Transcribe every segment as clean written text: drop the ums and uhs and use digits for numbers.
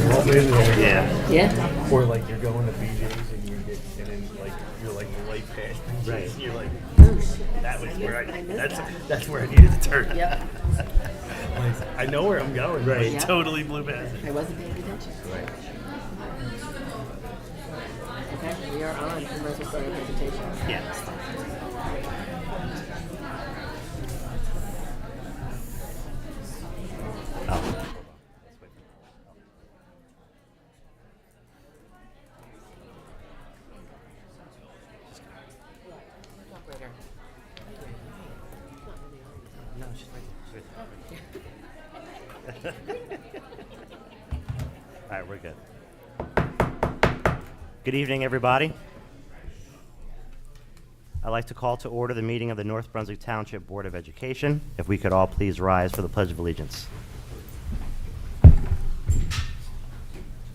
Yeah. Yeah. Or like you're going to BJ's and then like you're like the light past. Right. You're like, that was where that's where I needed to turn. Yep. I know where I'm going. Right. But Yep. totally blew past it. I wasn't paying attention. Right. Okay, we are on. You might as well start your presentation. Yeah. Oh. Operator. No, she's right there. All right, we're good. Good evening, everybody. I'd like to call to order the meeting of the North Brunswick Township Board of Education. If we could all please rise for the Pledge of Allegiance.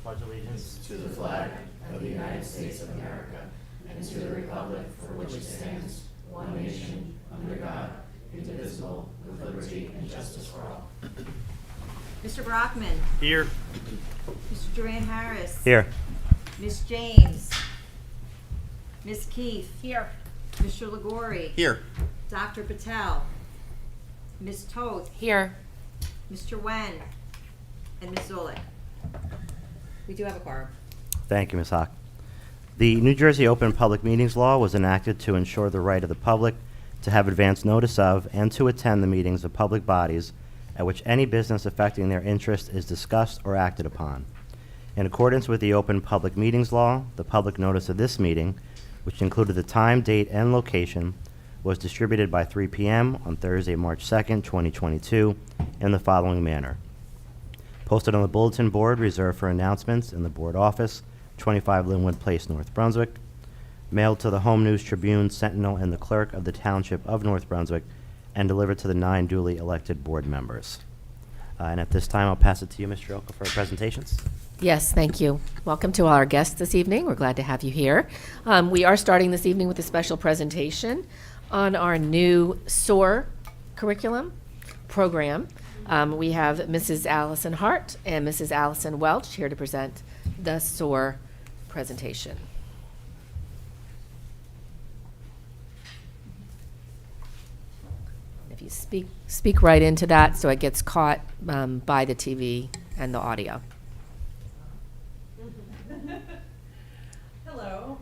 Pledge allegiance To the flag of the United States of America and to the republic for which it stands, one nation, under God, indivisible, with liberty and justice for all. Mr. Brockman, here. Mr. Duran Harris, Here. Miss James, Miss Keefe, here, Mr. Ligori, Here. Dr. Patel, Miss Toth, Here. Mr. Wen, and Miss Zolik. We do have a quorum. Thank you, Ms. Hock. The New Jersey Open Public Meetings Law was enacted to ensure the right of the public to have advance notice of and to attend the meetings of public bodies at which any business affecting their interest is discussed or acted upon. In accordance with the Open Public Meetings Law, the public notice of this meeting, which included the time, date, and location, was distributed by 3 p.m. on Thursday, March 2nd, 2022, in the following manner. Posted on the bulletin board reserved for announcements in the board office, 25 Linwood Place, North Brunswick. Mailed to the Home News Tribune, Sentinel, and the clerk of the Township of North Brunswick, and delivered to the 9 duly elected board members. And at this time, I'll pass it to you, Ms. Strelka, for presentations. Yes, thank you. Welcome to our guests this evening. We're glad to have you here. We are starting this evening with a special presentation on our new SOAR curriculum program. We have Mrs. Allison Hart and Mrs. Allison Welch here to present the SOAR presentation. If you speak right into that so it gets caught by the TV and the audio. Hello,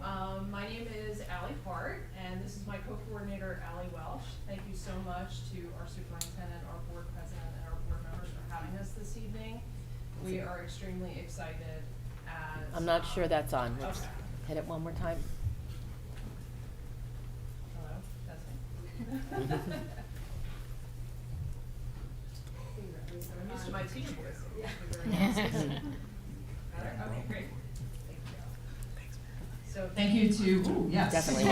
my name is Allie Hart, and this is my co-coordinator, Allie Welch. Thank you so much to our superintendent, our board president, and our board members for having us this evening. We are extremely excited as... I'm not sure that's on. Let's Okay. hit it one more time. Hello, that's me. I'm used to my teacher voice. Better? Okay, great. So thank you to, ooh, yes. Definitely.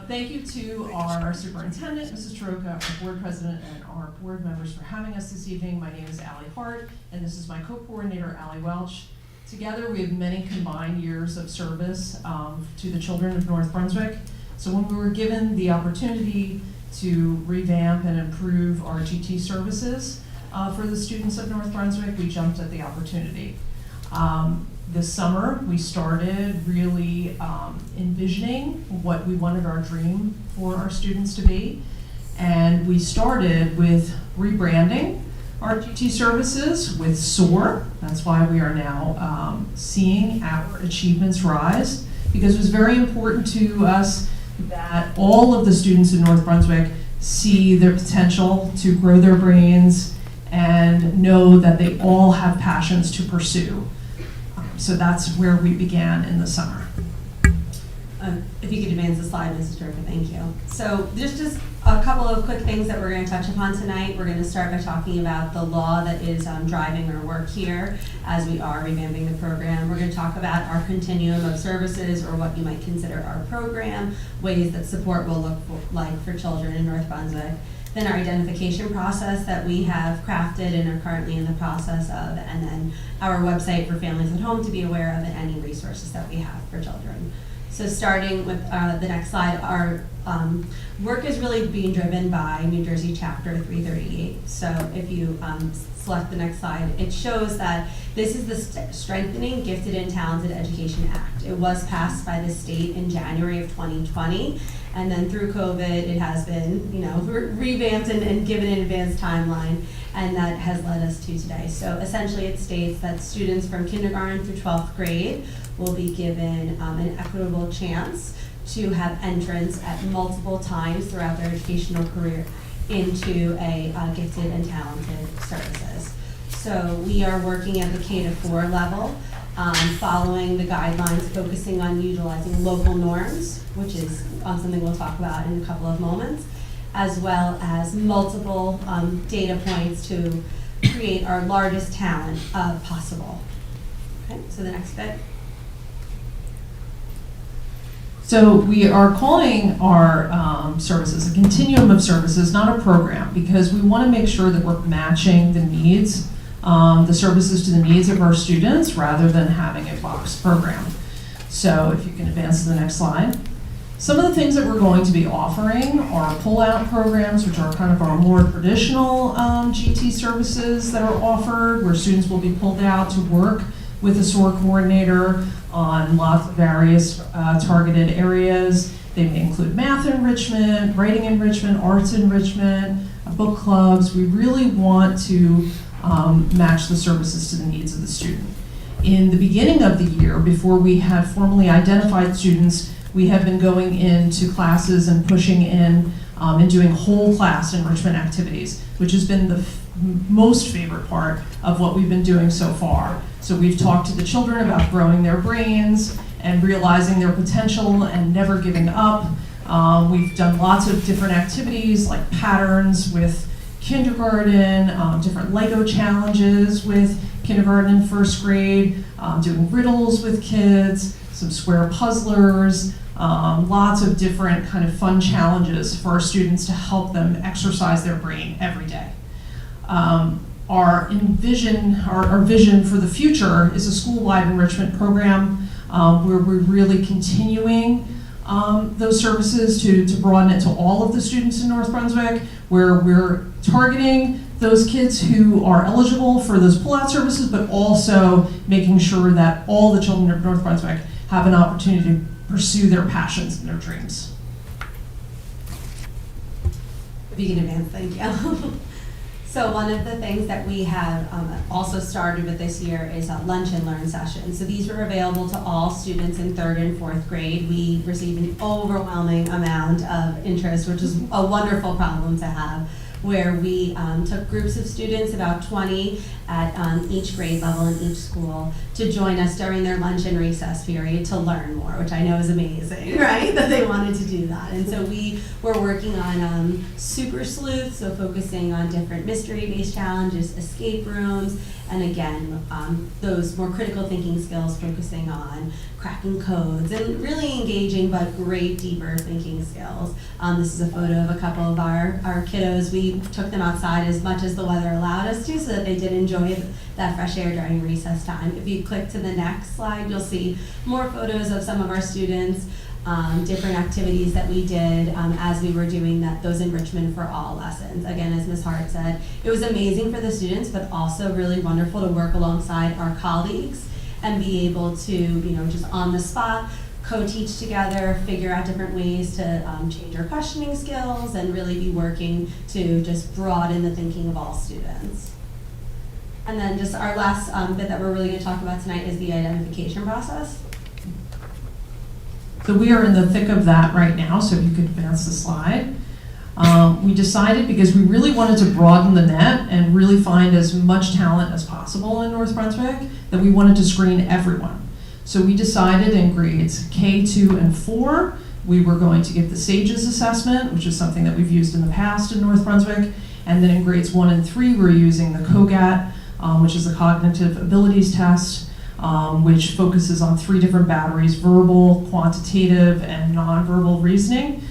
Thank you to our superintendent, Mrs. Taroka, our board president, and our board members for having us this evening. My name is Allie Hart, and this is my co-coordinator, Allie Welch. Together, we have many combined years of service to the children of North Brunswick. So when we were given the opportunity to revamp and improve our GT services for the students of North Brunswick, we jumped at the opportunity. This summer, we started really envisioning what we wanted our dream for our students to be. And we started with rebranding our GT services with SOAR. That's why we are now seeing our achievements rise, because it was very important to us that all of the students in North Brunswick see their potential to grow their brains and know that they all have passions to pursue. So that's where we began in the summer. If you could advance the slide, Mrs. Turner, thank you. So just a couple of quick things that we're going to touch upon tonight. We're going to start by talking about the law that is driving our work here as we are revamping the program. We're going to talk about our continuum of services, or what you might consider our program, ways that support will look like for children in North Brunswick. Then our identification process that we have crafted and are currently in the process of, and then our website for families at home to be aware of, and any resources that we have for children. So starting with the next slide, our work is really being driven by New Jersey Chapter 338. So if you select the next slide, it shows that this is the Strengthening Gifted and Talented Education Act. It was passed by the state in January of 2020, and then through COVID, it has been, revamped and given an advanced timeline, and that has led us to today. So essentially, it states that students from kindergarten through 12th grade will be given an equitable chance to have entrance at multiple times throughout their educational career into a gifted and talented services. So we are working at the K-4 level, following the guidelines, focusing on utilizing local norms, which is something we'll talk about in a couple of moments, as well as multiple data points to create our largest talent possible. Okay, so the next bit. So we are calling our services a continuum of services, not a program, because we want to make sure that we're matching the needs, the services to the needs of our students rather than having a box program. So if you can advance to the next slide. Some of the things that we're going to be offering are pull-out programs, which are kind of our more traditional GT services that are offered, where students will be pulled out to work with a SOAR coordinator on lots of various targeted areas. They may include math enrichment, writing enrichment, arts enrichment, book clubs. We really want to match the services to the needs of the student. In the beginning of the year, before we had formally identified students, we have been going into classes and pushing in and doing whole class enrichment activities, which has been the most favorite part of what we've been doing so far. So we've talked to the children about growing their brains and realizing their potential and never giving up. We've done lots of different activities like patterns with kindergarten, different Lego challenges with kindergarten and first grade, doing riddles with kids, some square puzzlers, lots of different kind of fun challenges for our students to help them exercise their brain every day. Our vision for the future is a school-wide enrichment program where we're really continuing those services to broaden it to all of the students in North Brunswick, where we're targeting those kids who are eligible for those pull-out services, but also making sure that all the children of North Brunswick have an opportunity to pursue their passions and their dreams. If you can advance, thank you. So one of the things that we have also started with this year is lunch and learn sessions. So these were available to all students in 3rd and 4th grade. We received an overwhelming amount of interest, which is a wonderful problem to have, where we took groups of students, about 20 at each grade level in each school, to join us during their lunch and recess period to learn more, which I know is amazing, right? That they wanted to do that. And so we were working on Super Sleuth, so focusing on different mystery-based challenges, escape rooms, and again, those more critical thinking skills, focusing on cracking codes and really engaging but great deeper thinking skills. This is a photo of a couple of our kiddos. We took them outside as much as the weather allowed us to so that they did enjoy that fresh air during recess time. If you click to the next slide, you'll see more photos of some of our students, different activities that we did as we were doing those enrichment for all lessons. Again, as Ms. Hart said, it was amazing for the students, but also really wonderful to work alongside our colleagues and be able to, just on the spot, co-teach together, figure out different ways to change our questioning skills, and really be working to just broaden the thinking of all students. And then just our last bit that we're really going to talk about tonight is the identification process. So we are in the thick of that right now, so if you could advance the slide. We decided, because we really wanted to broaden the net and really find as much talent as possible in North Brunswick, that we wanted to screen everyone. So we decided in grades K, 2, and 4, we were going to give the SAGES assessment, which is something that we've used in the past in North Brunswick. And then in grades 1 and 3, we're using the COGAT, which is the Cognitive Abilities Test, which focuses on 3 different batteries: verbal, quantitative, and nonverbal reasoning.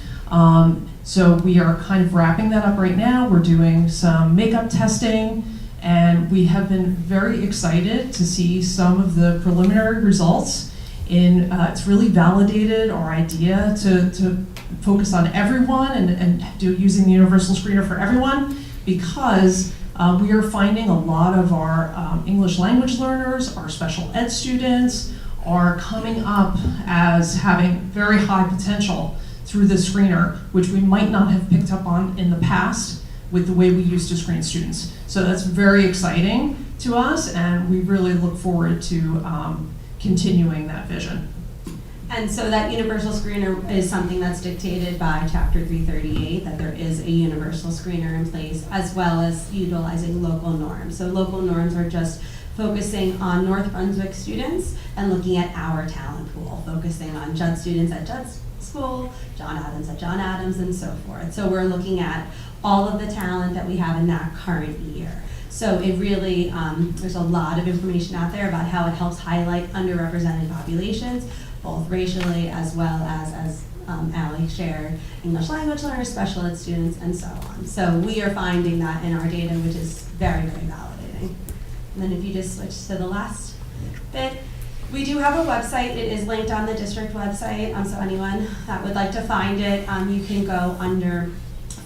So we are kind of wrapping that up right now. We're doing some makeup testing, and we have been very excited to see some of the preliminary results It's really validated our idea to focus on everyone and using the universal screener for everyone, because we are finding a lot of our English language learners, our special ed students, are coming up as having very high potential through the screener, which we might not have picked up on in the past with the way we used to screen students. So that's very exciting to us, and we really look forward to continuing that vision. And so that universal screener is something that's dictated by Chapter 338, that there is a universal screener in place, as well as utilizing local norms. So local norms are just focusing on North Brunswick students and looking at our talent pool, focusing on Judd students at Judd's school, John Adams at John Adams, and so forth. So we're looking at all of the talent that we have in that current year. So it really, there's a lot of information out there about how it helps highlight underrepresented populations, both racially as well as Allie shared, English language learners, special ed students, and so on. So we are finding that in our data, which is very, very validating. And then if you just switch to the last bit, we do have a website. It is linked on the district website, so anyone that would like to find it, you can go under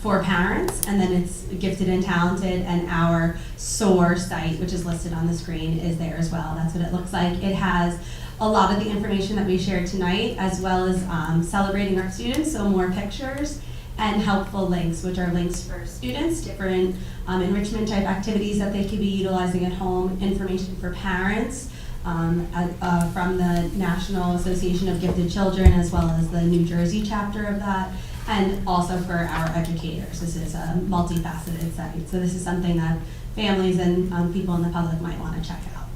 for parents, and then it's gifted and talented, and our SOAR site, which is listed on the screen, is there as well. That's what it looks like. It has a lot of the information that we shared tonight, as well as celebrating our students, so more pictures, and helpful links, which are links for students, different enrichment type activities that they could be utilizing at home, information for parents, from the National Association of Gifted Children, as well as the New Jersey chapter of that, and also for our educators. This is a multifaceted site, so this is something that families and people in the public might want to check out.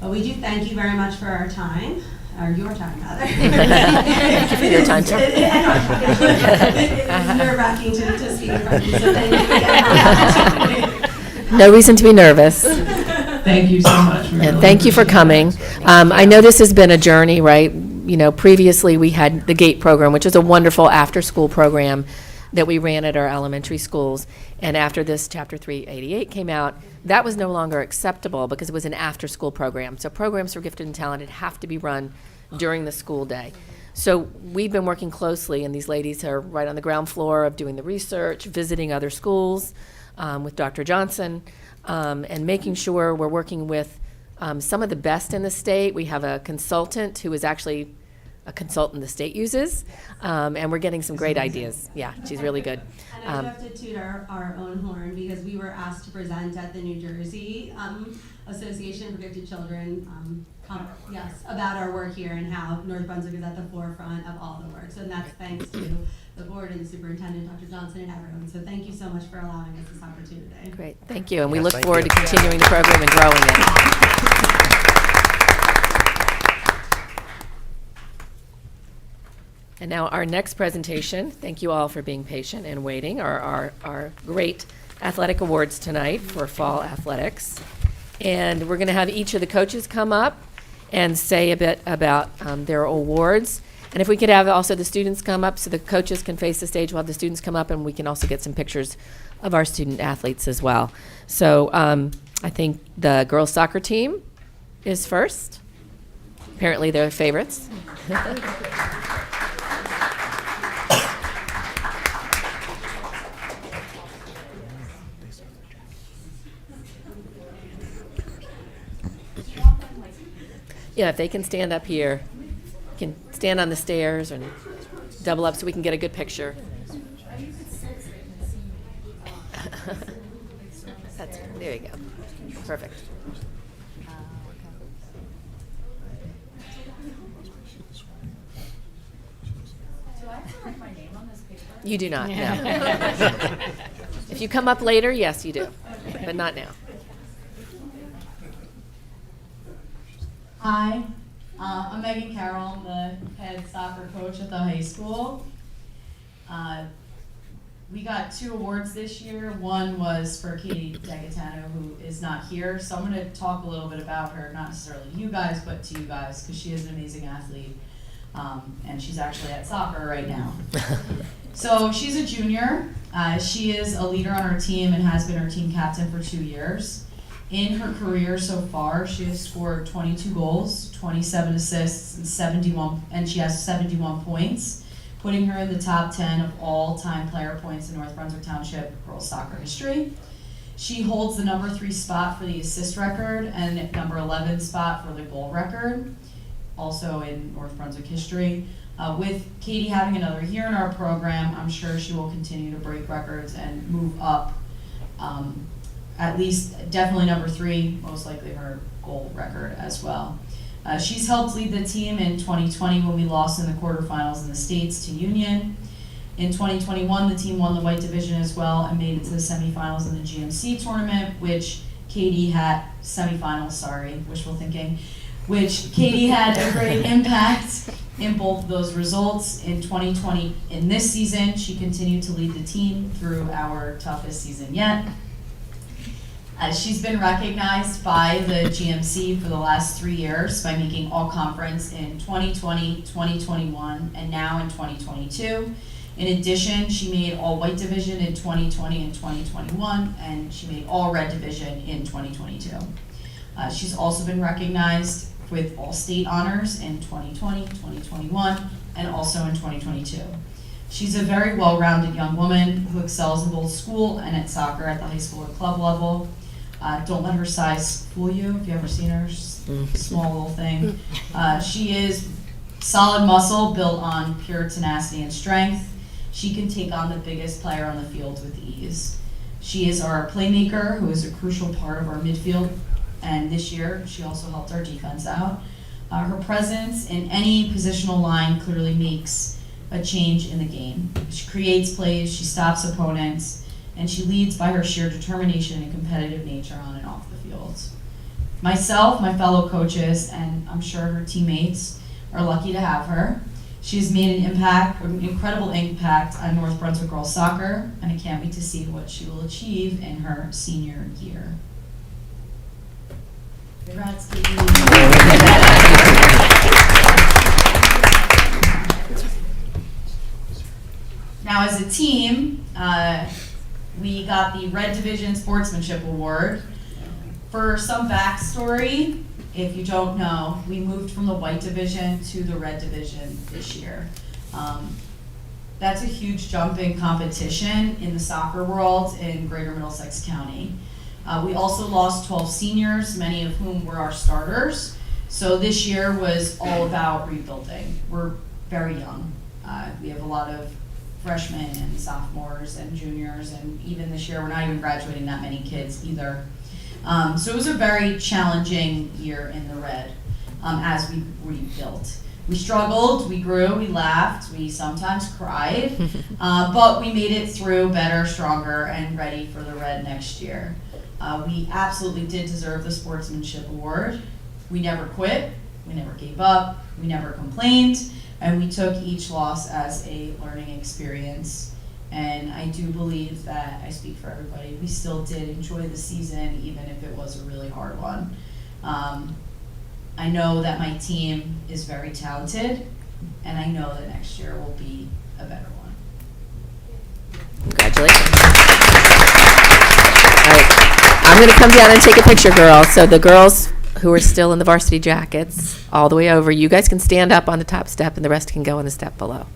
But we do thank you very much for our time, or your time rather. Thank you for your time, too. It's nerve-wracking to speak in front of you, so thank you. No reason to be nervous. Thank you so much. We And really thank you for appreciate coming. I know this has been a journey, right? You know, previously we had the GATE program, which is a wonderful after-school program that we ran at our elementary schools. And after this Chapter 388 came out, that was no longer acceptable because it was an after-school program. So programs for gifted and talented have to be run during the school day. So we've been working closely, and these ladies are right on the ground floor of doing the research, visiting other schools with Dr. Johnson, and making sure we're working with some of the best in the state. We have a consultant who is actually a consultant the state uses, and we're getting some great ideas. Yeah, she's really good. And I do have to toot our own horn, because we were asked to present at the New Jersey Association for Gifted Children, about our work here and how North Brunswick is at the forefront of all the work. So that's thanks to the board and the superintendent, Dr. Johnson, and everyone. So thank you so much for allowing us this opportunity. Great, thank you. And we Yes, look thank forward you. to continuing the program and growing it. And now our next presentation, thank you all for being patient and waiting, are our great athletic awards tonight for fall athletics. And we're going to have each of the coaches come up and say a bit about their awards. And if we could have also the students come up so the coaches can face the stage while the students come up, and we can also get some pictures of our student athletes as well. So I think the girls soccer team is first. Apparently they're favorites. Yeah, if they can stand up here, can stand on the stairs and double up so we can get a good picture. There you go. Perfect. Do I have to write my name on this paper? You do not, no. If you come up later, yes, you do, but not now. Hi, I'm Megan Carroll. I'm the head soccer coach at the high school. We got 2 awards this year. One was for Katie Degatano, who is not here. So I'm going to talk a little bit about her, not necessarily to you guys, but to you guys, because she is an amazing athlete. And she's actually at soccer right now. So she's a junior. She is a leader on our team and has been our team captain for 2 years. In her career so far, she has scored 22 goals, 27 assists, and she has 71 points, putting her in the top 10 of all-time player points in North Brunswick Township girls soccer history. She holds the number 3 spot for the assist record and number 11 spot for the goal record, also in North Brunswick history. With Katie having another year in our program, I'm sure she will continue to break records and move up, at least definitely number 3, most likely her goal record as well. She's helped lead the team in 2020 when we lost in the quarterfinals in the States to Union. In 2021, the team won the white division as well and made it to the semifinals in the GMC tournament, which Katie had, wishful thinking, which Katie had a great impact in both of those results. In 2020, in this season, she continued to lead the team through our toughest season yet. She's been recognized by the GMC for the last 3 years by making all conference in 2020, 2021, and now in 2022. In addition, she made all white division in 2020 and 2021, and she made all red division in 2022. She's also been recognized with all state honors in 2020, 2021, and also in 2022. She's a very well-rounded young woman who excels in both school and at soccer at the high school or club level. Don't let her size fool you. If you've ever seen her, small little thing. She is solid muscle built on pure tenacity and strength. She can take on the biggest player on the field with ease. She is our playmaker, who is a crucial part of our midfield, and this year she also helped our defense out. Her presence in any positional line clearly makes a change in the game. She creates plays, she stops opponents, and she leads by her sheer determination and competitive nature on and off the field. Myself, my fellow coaches, and I'm sure her teammates are lucky to have her. She's made an incredible impact on North Brunswick girls soccer, and I can't wait to see what she will achieve in her senior year. Congrats, Katie. Now, as a team, we got the Red Division Sportsmanship Award. For some backstory, if you don't know, we moved from the White Division to the Red Division this year. That's a huge jump in competition in the soccer world in Greater Middlesex County. We also lost 12 seniors, many of whom were our starters. So this year was all about rebuilding. We're very young. We have a lot of freshmen and sophomores and juniors, and even this year we're not even graduating that many kids either. So it was a very challenging year in the Red as we rebuilt. We struggled, we grew, we laughed, we sometimes cried, but we made it through better, stronger, and ready for the Red next year. We absolutely did deserve the Sportsmanship Award. We never quit, we never gave up, we never complained, and we took each loss as a learning experience. And I do believe that, I speak for everybody, we still did enjoy the season, even if it was a really hard one. I know that my team is very talented, and I know that next year will be a better one. Congratulations. All right, I'm going to come down and take a picture, girls. So the girls who are still in the varsity jackets, all the way over, you guys can stand up on the top step, and the rest can go on the step below.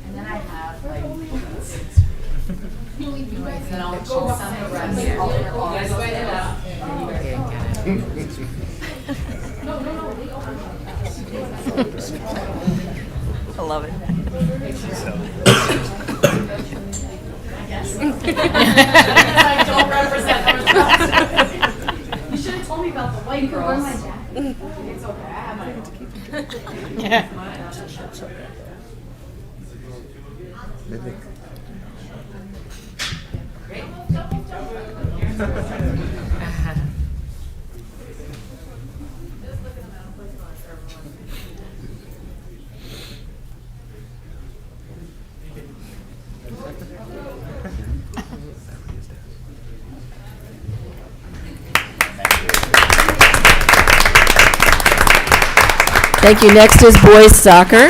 And then I have like, then I'll send the rest. I love it. I don't represent North. You should have told me about the white girls. It's okay, I have my Thank you. Next is boys soccer.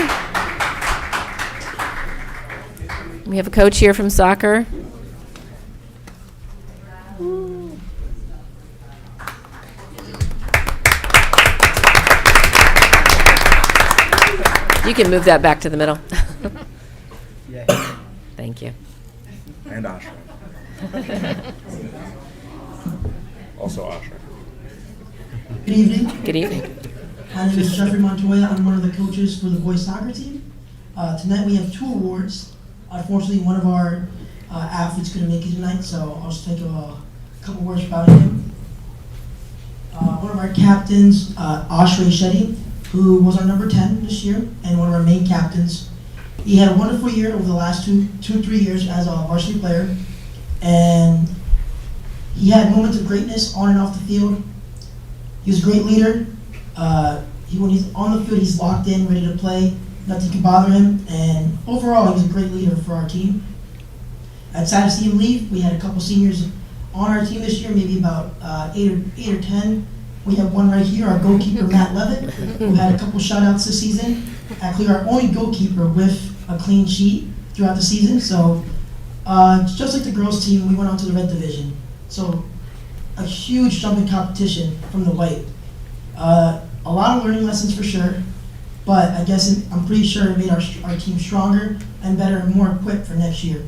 We have a coach here from soccer. You can move that back to the middle. Thank you. And Asher. Also Asher. Good evening. Good evening. My name is Jeffrey Montoya. I'm one of the coaches for the boys soccer team. Tonight we have 2 awards. Unfortunately, one of our athletes couldn't make it tonight, so I'll just take a couple words about him. One of our captains, Ashray Shetty, who was our number 10 this year, and one of our main captains. He had a wonderful year over the last 3 years as a varsity player, and he had moments of greatness on and off the field. He was a great leader. When he's on the field, he's locked in, ready to play. Nothing can bother him, and overall, he was a great leader for our team. It's sad to see him leave. We had a couple seniors on our team this year, maybe about 8 or 10. We have one right here, our goalkeeper, Matt Levitt, who had a couple shutouts this season. Actually, our only goalkeeper with a clean sheet throughout the season. So, just like the girls' team, we went on to the red division. So, a huge jump in competition from the white. A lot of learning lessons for sure, but I guess I'm pretty sure it made our team stronger and better and more equipped for next year.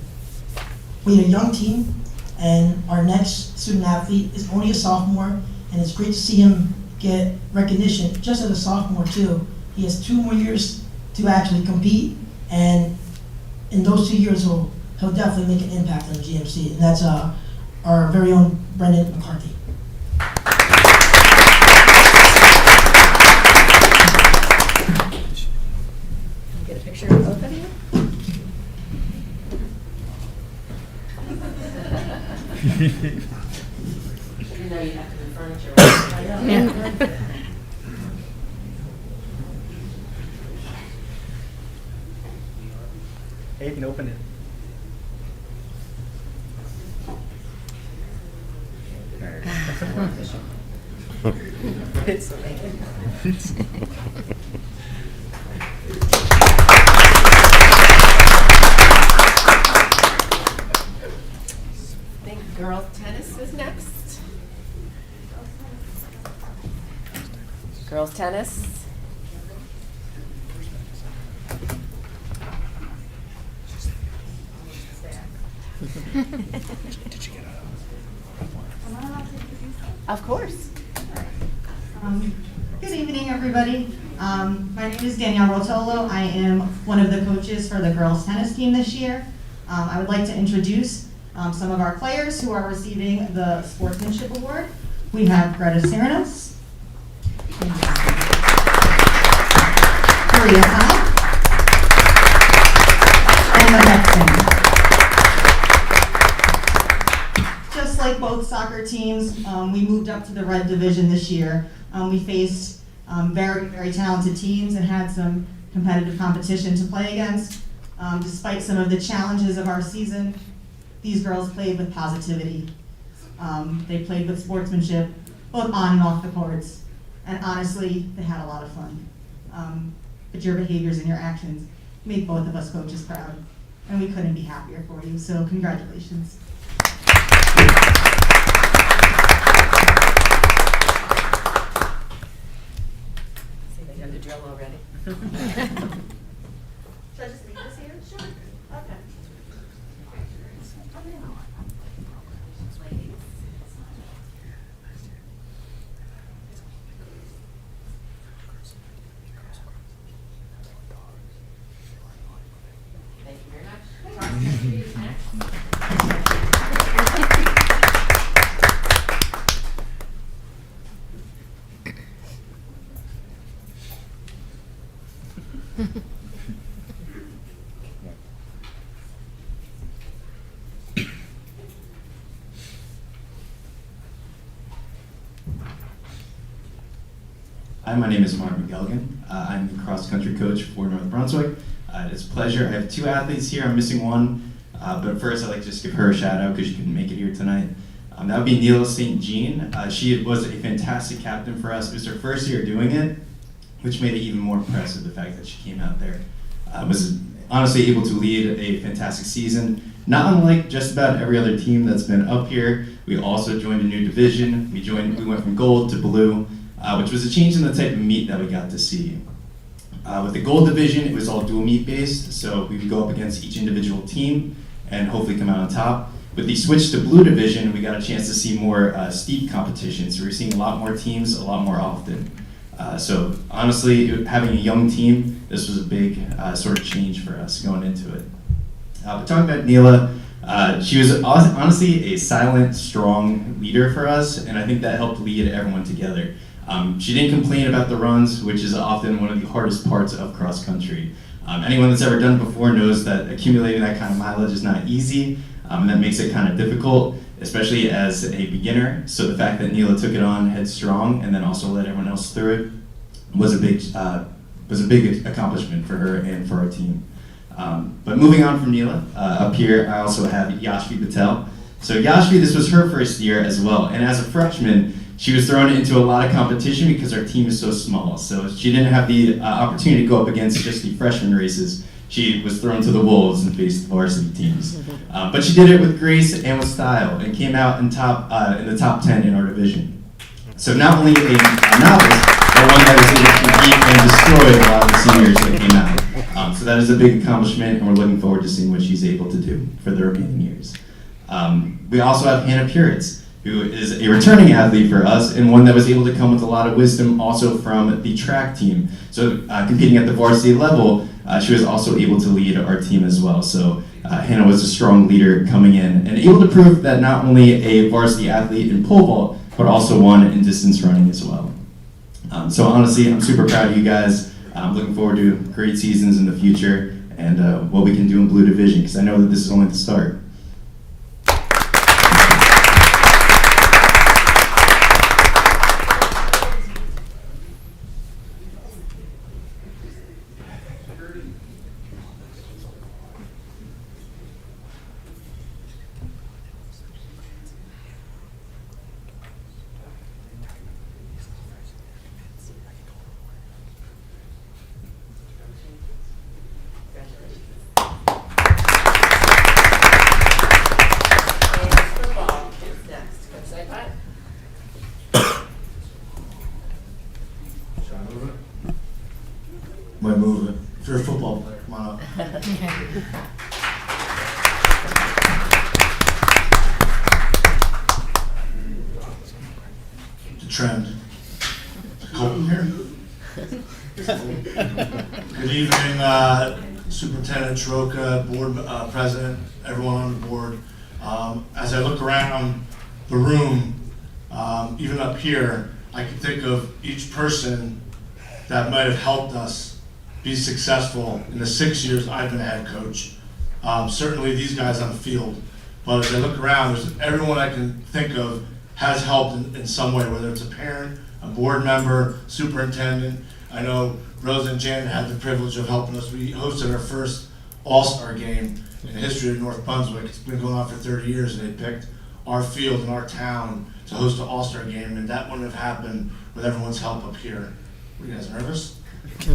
We had a young team, and our next student athlete is only a sophomore, and it's great to see him get recognition just as a sophomore too. He has 2 more years to actually compete, and in those 2 years he'll definitely make an impact on the GMC, and that's our very own Brendan McCarthy. Get a picture of both of you? You know you have to move furniture. Yeah. Hey, you can open it. It's I think girls tennis is next. Girls tennis. Did you get Of course. Good evening, everybody. My name is Danielle Rotolo. I am one of the coaches for the girls tennis team this year. I would like to introduce some of our players who are receiving the Sportsmanship Award. We have Greta Ceranos, Maria Howe, and the Mexican. Just like both soccer teams, we moved up to the red division this year. We faced very, very talented teams and had some competitive competition to play against. Despite some of the challenges of our season, these girls played with positivity. They played with sportsmanship, both on and off the courts. And honestly, they had a lot of fun. But your behaviors and your actions made both of us coaches proud. And we couldn't be happier for you, so congratulations. They got the drill already. Should I just leave this here? Sure. Okay. Thank you very much. Hi, my name is Mark McElgan. I'm the cross-country coach for North Brunswick. It's a pleasure. I have 2 athletes here. I'm missing one, but first I'd like to just give her a shout out because she couldn't make it here tonight. That would be Neela St. Jean. She was a fantastic captain for us. It was her first year doing it, which made it even more impressive, the fact that she came out there. It was honestly able to lead a fantastic season. Not unlike just about every other team that's been up here, we also joined a new division. We went from gold to blue, which was a change in the type of meet that we got to see. With the gold division, it was all dual meet based, so we would go up against each individual team and hopefully come out on top. With the switch to blue division, we got a chance to see more steep competition, so we're seeing a lot more teams a lot more often. So honestly, having a young team, this was a big sort of change for us going into it. But talking about Neela, she was honestly a silent, strong leader for us, and I think that helped lead everyone together. She didn't complain about the runs, which is often one of the hardest parts of cross country. Anyone that's ever done it before knows that accumulating that kind of mileage is not easy, and that makes it kind of difficult, especially as a beginner. So the fact that Neela took it on headstrong and then also led everyone else through it was a big accomplishment for her and for our team. But moving on from Neela, up here I also have Yashvi Patel. So Yashvi, this was her first year as well, and as a freshman, she was thrown into a lot of competition because our team is so small. So she didn't have the opportunity to go up against just the freshman races. She was thrown to the wolves and faced varsity teams. But she did it with grace and with style and came out in the top 10 in our division. So not only a novice, but one that was able to compete and destroy a lot of the seniors that came out. So that is a big accomplishment, and we're looking forward to seeing what she's able to do for the remaining years. We also have Hannah Puritz, who is a returning athlete for us and one that was able to come with a lot of wisdom also from the track team. So competing at the varsity level, she was also able to lead our team as well. So Hannah was a strong leader coming in and able to prove that not only a varsity athlete in pole vault, but also one in distance running as well. So honestly, I'm super proud of you guys. I'm looking forward to great seasons in the future and what we can do in Blue Division, because I know that this is only the start. Might move it. If you're a football player, come on up. The trend. Colton here. Good evening, Superintendent Troca, Board President, everyone on the board. As I look around the room, even up here, I can think of each person that might have helped us be successful in the 6 years I've been a head coach. Certainly these guys on the field, but as I look around, there's everyone I can think of has helped in some way, whether it's a parent, a board member, superintendent. I know Rose and Jan had the privilege of helping us. We hosted our first All-Star game in the history of North Brunswick. It's been going on for 30 years, and they picked our field and our town to host an All-Star game, and that wouldn't have happened with everyone's help up here. Were you guys nervous? So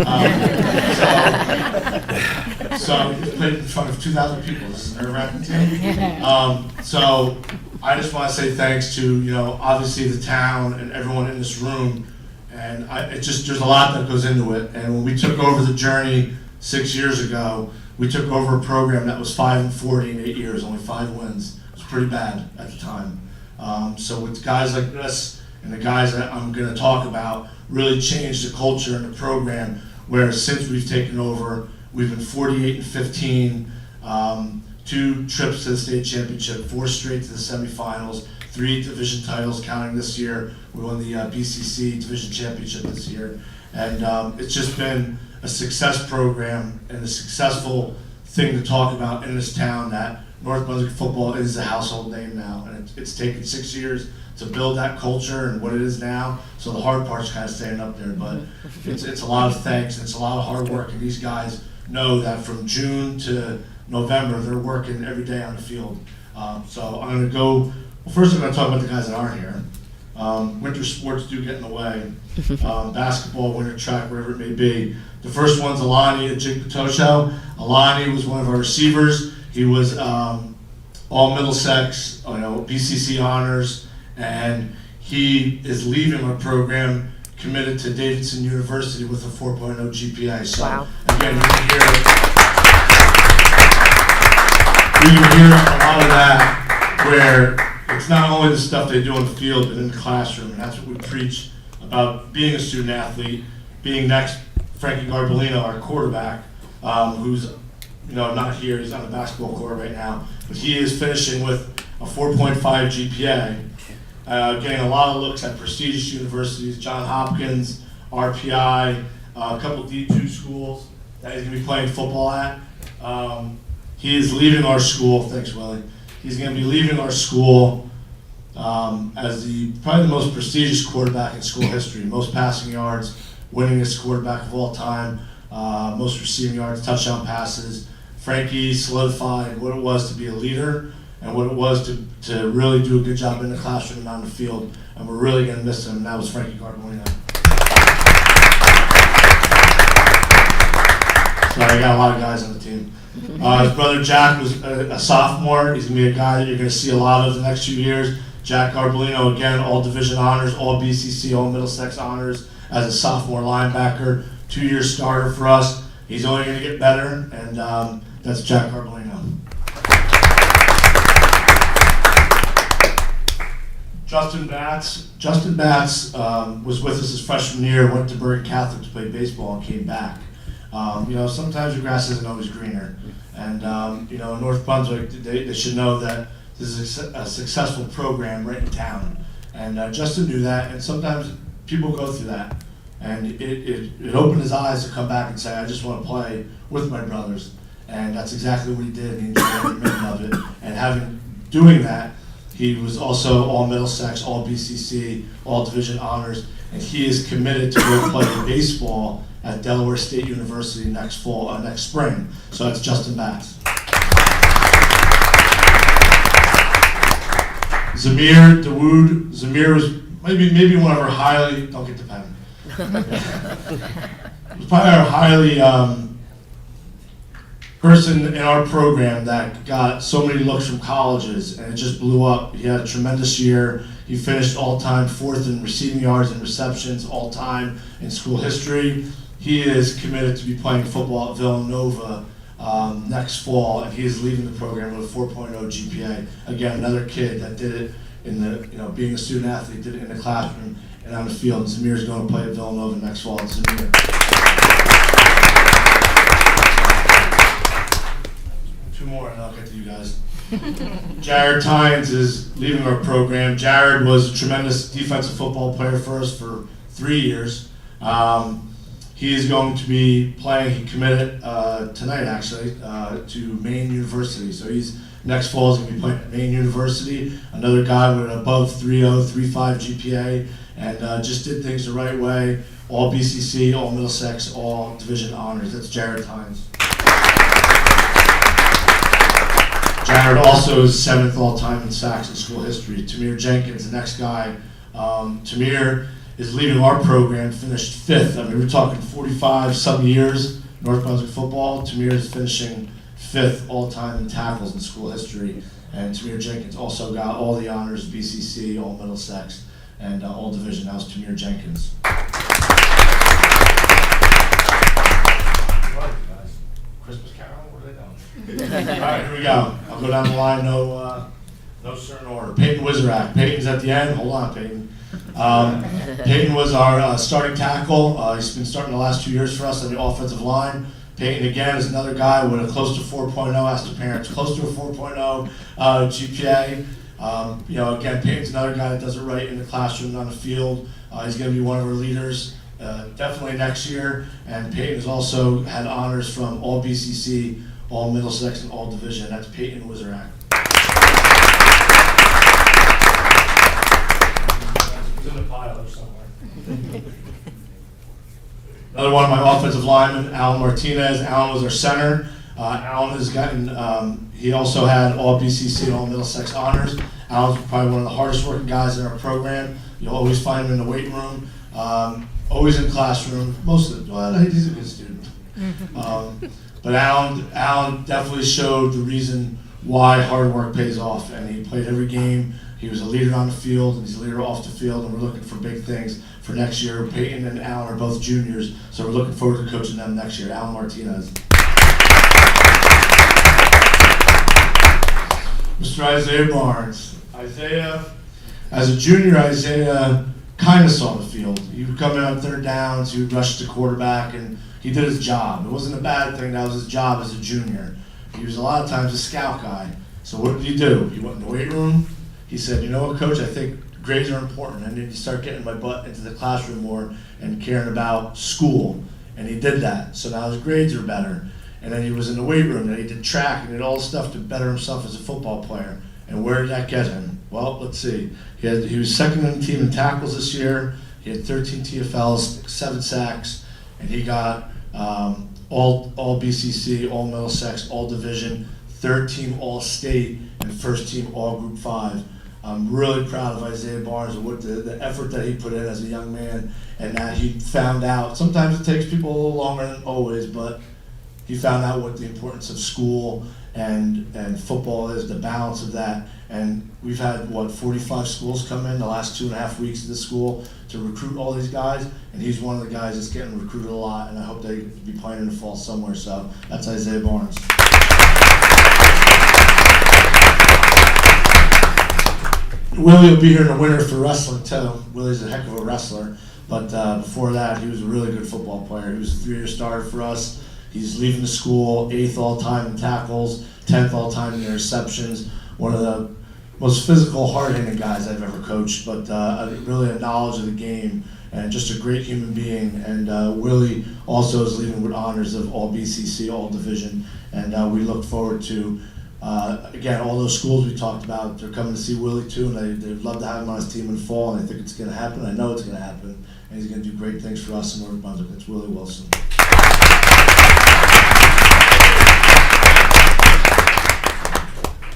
we played in front of 2,000 people. This is nerve-wracking too. So I just want to say thanks to, obviously the town and everyone in this room. And there's a lot that goes into it. And when we took over the journey 6 years ago, we took over a program that was 5-40 in 8 years, only 5 wins. It was pretty bad at the time. So with guys like this and the guys that I'm going to talk about, really changed the culture and the program, where since we've taken over, we've been 48-15, 2 trips to the state championship, 4 straight to the semifinals, 3 division titles counting this year. We won the BCC division championship this year. And it's just been a success program and a successful thing to talk about in this town, that North Brunswick football is a household name now. And it's taken 6 years to build that culture and what it is now. So the hard part's kind of staying up there, but it's a lot of thanks, and it's a lot of hard work, and these guys know that from June to November, they're working every day on the field. So I'm gonna go, well, first I'm gonna talk about the guys that aren't here. Winter sports do get in the way. Basketball, winter track, wherever it may be. The first one's Alani at Jigpatosho. Alani was one of our receivers. He was all Middlesex, BCC honors, and he is leaving our program committed to Davidson University with a 4.0 GPA. So Wow. again, you can hear a lot of that where it's not only the stuff they do on the field, but in the classroom, and that's what we preach about being a student athlete, being next. Frankie Garbolino, our quarterback, who's not here, he's on the basketball court right now, but he is finishing with a 4.5 GPA, getting a lot of looks at prestigious universities, Johns Hopkins, RPI, a couple D2 schools that he's going to be playing football at. He is leaving our school, thanks Willie, he's going to be leaving our school as probably the most prestigious quarterback in school history, most passing yards, winningest quarterback of all time, most receiving yards, touchdown passes. Frankie solidified what it was to be a leader and what it was to really do a good job in the classroom and on the field, and we're really going to miss him, and that was Frankie Garbolino. Sorry, I got a lot of guys on the team. His brother Jack was a sophomore. He's going to be a guy that you're going to see a lot of the next few years. Jack Garbolino, again, all division honors, all BCC, all Middlesex honors as a sophomore linebacker, 2-year starter for us. He's only going to get better, and that's Jack Garbolino. Justin Batts was with us his freshman year, went to Bergen Catholic to play baseball and came back. Sometimes the grass isn't always greener. And, in North Brunswick, they should know that this is a successful program right in town. And Justin knew that, and sometimes people go through that. And it opened his eyes to come back and say, I just want to play with my brothers. And that's exactly what he did. He enjoyed every minute of it. And doing that, he was also all Middlesex, all BCC, all division honors. And he is committed to go play baseball at Delaware State University next spring. So that's Justin Batts. Zamir Dawood. Zamir was maybe one of our highly, don't get the pen. Was probably our highly person in our program that got so many looks from colleges, and it just blew up. He had a tremendous year. He finished all-time 4th in receiving yards and receptions, all-time in school history. He is committed to be playing football at Villanova next fall, and he is leaving the program with a 4.0 GPA. Again, another kid that did it in the, being a student athlete, did it in the classroom and on the field. And Zamir is going to play at Villanova next fall. Zamir. 2 more and I'll get to you guys. Jared Tynes is leaving our program. Jared was a tremendous defensive football player for us for 3 years. He is going to be playing, he committed tonight actually, to Maine University. So next fall is going to be playing at Maine University. Another guy with an above 3.0, 3.5 GPA, and just did things the right way. All BCC, all Middlesex, all division honors. That's Jared Tynes. Jared also is 7th all-time in sacks in school history. Tamir Jenkins, the next guy. Tamir is leaving our program, finished 5th. I mean, we're talking 45-some years, North Brunswick football. Tamir is finishing 5th all-time in tackles in school history. And Tamir Jenkins also got all the honors, BCC, all Middlesex, and all division. That was Tamir Jenkins. Christmas Carol, what are they doing? All right, here we go. I'll go down the line, no certain order. Peyton Wizerak. Peyton's at the end. Hold on, Peyton. Peyton was our starting tackle. He's been starting the last 2 years for us on the offensive line. Peyton, again, is another guy with a close to 4.0, asked the parents, close to a 4.0 GPA. Again, Peyton's another guy that does it right in the classroom and on the field. He's going to be one of our leaders definitely next year. And Peyton has also had honors from all BCC, all Middlesex, and all division. That's Peyton Wizerak. He's in the pile somewhere. Another one of my offensive linemen, Alan Martinez. Alan was our center. Alan has gotten, he also had all BCC, all Middlesex honors. Alan's probably one of the hardest working guys in our program. You'll always find him in the weight room, always in classroom. Well, he's a good student. But Alan definitely showed the reason why hard work pays off, and he played every game. He was a leader on the field, and he's a leader off the field, and we're looking for big things for next year. Peyton and Alan are both juniors, so we're looking forward to coaching them next year. Alan Martinez. Mr. Isaiah Barnes. As a junior, Isaiah kind of saw the field. He would come in on third downs, he would rush the quarterback, and he did his job. It wasn't a bad thing, that was his job as a junior. He was a lot of times a scout guy. So what did he do? He went in the weight room. He said, you know what, Coach, I think grades are important. I need to start getting my butt into the classroom more and caring about school. And he did that. So now his grades are better. And then he was in the weight room, and he did track, and he did all the stuff to better himself as a football player. And where did that get him? Well, let's see. He was second in the team in tackles this year. He had 13 TFLs, 7 sacks, and he got all BCC, all Middlesex, all division, third team all state, and first team all group 5. I'm really proud of Isaiah Barnes and what the effort that he put in as a young man, and that he found out. Sometimes it takes people a little longer than always, but he found out what the importance of school and football is, the balance of that. And we've had, 45 schools come in the last 2.5 weeks of the school to recruit all these guys, and he's one of the guys that's getting recruited a lot, and I hope they be playing in the fall somewhere. So that's Isaiah Barnes. Willie will be here in the winter for wrestling too. Willie's a heck of a wrestler, but before that, he was a really good football player. He was a 3-year starter for us. He's leaving the school 8th all-time in tackles, 10th all-time in interceptions. One of the most physical, hard-hitting guys I've ever coached, but really a knowledge of the game and just a great human being. And Willie also is leaving with honors of all BCC, all division, and we look forward to, again, all those schools we talked about. They're coming to see Willie too, and they'd love to have him on his team in the fall, and I think it's going to happen. I know it's going to happen, and he's going to do great things for us in North Brunswick. It's Willie Wilson.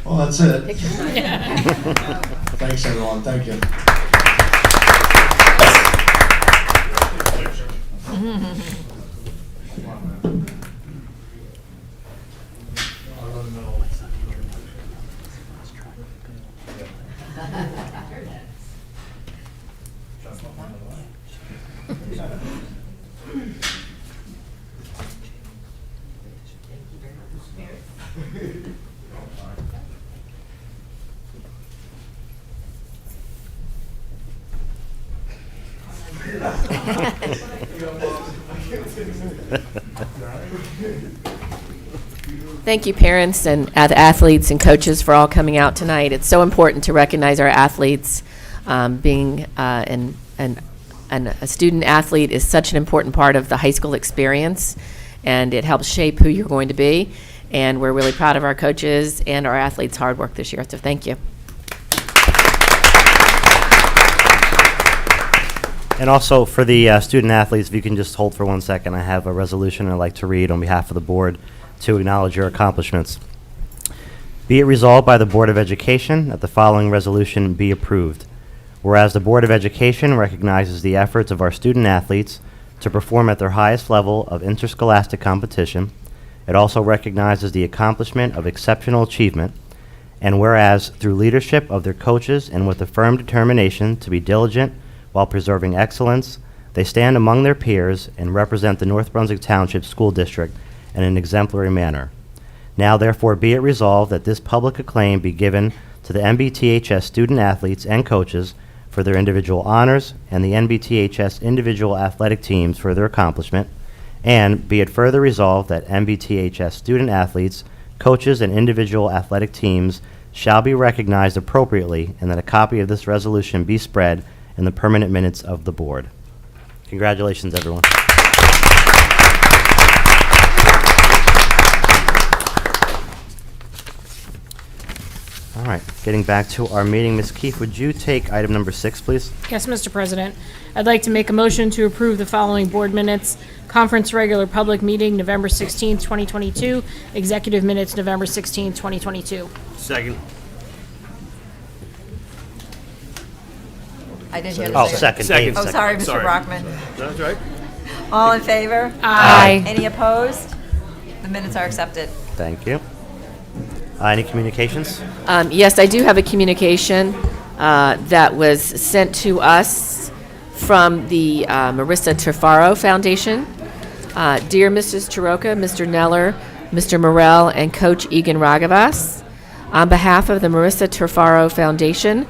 Well, that's it. Thanks, everyone. Thank you. Thank you, parents and athletes and coaches, for all coming out tonight. It's so important to recognize our athletes. Being a student athlete is such an important part of the high school experience, and it helps shape who you're going to be. And we're really proud of our coaches and our athletes' hard work this year, so thank you. And also for the student athletes, if you can just hold for 1 second, I have a resolution I'd like to read on behalf of the board to acknowledge your accomplishments. Be it resolved by the Board of Education that the following resolution be approved. Whereas the Board of Education recognizes the efforts of our student athletes to perform at their highest level of interscholastic competition, it also recognizes the accomplishment of exceptional achievement, and whereas through leadership of their coaches and with a firm determination to be diligent while preserving excellence, they stand among their peers and represent the North Brunswick Township School District in an exemplary manner. Now therefore be it resolved that this public acclaim be given to the NBTHS student athletes and coaches for their individual honors and the NBTHS individual athletic teams for their accomplishment, and be it further resolved that NBTHS student athletes, coaches, and individual athletic teams shall be recognized appropriately, and that a copy of this resolution be spread in the permanent minutes of the board. Congratulations, everyone. All right, getting back to our meeting, Ms. Keefe, would you take item number 6, please? Yes, Mr. President. I'd like to make a motion to approve the following board minutes. Conference regular public meeting, November 16th, 2022. Executive minutes, November 16th, 2022. Second. I didn't hear the Oh, second. second. Oh, sorry, Mr. Brockman. That's right. All in favor? Aye. Any opposed? The minutes are accepted. Thank you. Any communications? Yes, I do have a communication that was sent to us from the Marissa Tafaro Foundation. Dear Mrs. Taroka, Mr. Neller, Mr. Morel, and Coach Egan Raghavas, on behalf of the Marissa Tafaro Foundation,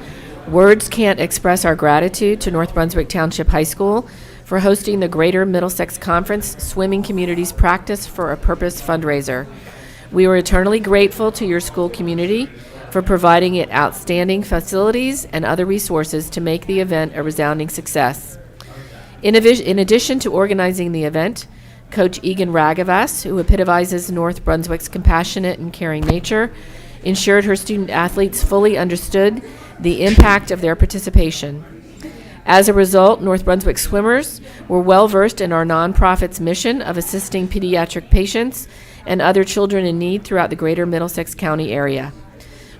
words can't express our gratitude to North Brunswick Township High School for hosting the Greater Middlesex Conference Swimming Communities Practice for a Purpose fundraiser. We are eternally grateful to your school community for providing it outstanding facilities and other resources to make the event a resounding success. In addition to organizing the event, Coach Egan Raghavas, who epitomizes North Brunswick's compassionate and caring nature, ensured her student athletes fully understood the impact of their participation. As a result, North Brunswick swimmers were well versed in our nonprofit's mission of assisting pediatric patients and other children in need throughout the greater Middlesex County area.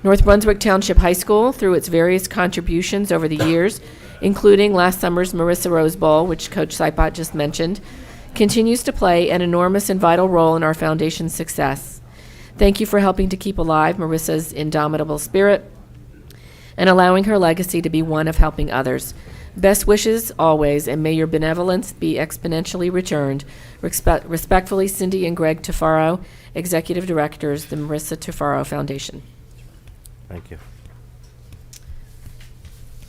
North Brunswick Township High School, through its various contributions over the years, including last summer's Marissa Rose Bowl, which Coach Seipot just mentioned, continues to play an enormous and vital role in our foundation's success. Thank you for helping to keep alive Marissa's indomitable spirit and allowing her legacy to be one of helping others. Best wishes always, and may your benevolence be exponentially returned. Respectfully, Cindy and Greg Tafaro, Executive Directors, the Marissa Tafaro Foundation. Thank you.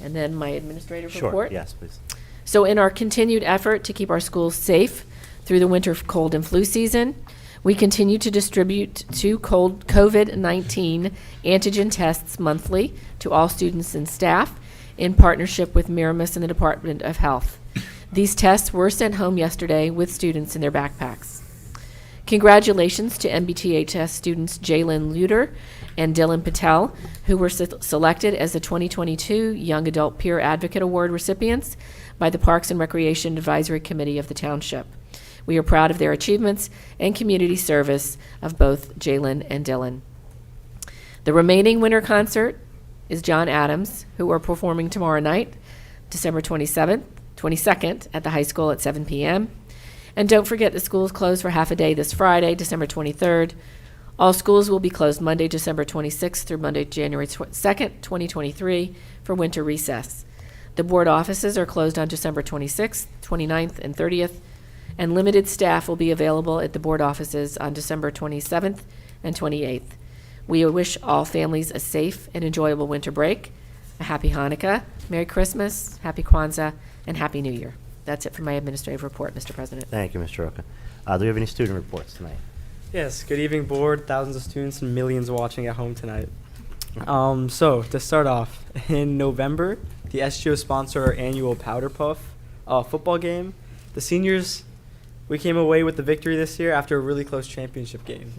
And then my administrative Sure, report. yes, please. So in our continued effort to keep our schools safe through the winter cold and flu season, we continue to distribute 2 COVID-19 antigen tests monthly to all students and staff in partnership with Miramis and the Department of Health. These tests were sent home yesterday with students in their backpacks. Congratulations to MBTHS students Jalen Luter and Dylan Patel, who were selected as the 2022 Young Adult Peer Advocate Award recipients by the Parks and Recreation Advisory Committee of the Township. We are proud of their achievements and community service of both Jalen and Dylan. The remaining winter concert is John Adams, who are performing tomorrow night, December 22nd at the high school at 7 p.m. And don't forget the school is closed for half a day this Friday, December 23rd. All schools will be closed Monday, December 26th through Monday, January 2nd, 2023 for winter recess. The board offices are closed on December 26th, 29th, and 30th, and limited staff will be available at the board offices on December 27th and 28th. We wish all families a safe and enjoyable winter break, a happy Hanukkah, Merry Christmas, Happy Kwanzaa, and Happy New Year. That's it for my administrative report, Mr. President. Thank you, Mr. Roca. Do we have any student reports tonight? Yes, good evening, board, thousands of students and millions watching at home tonight. So, to start off, in November, the SGO sponsored our annual Powder Puff football game. The seniors, we came away with the victory this year after a really close championship game.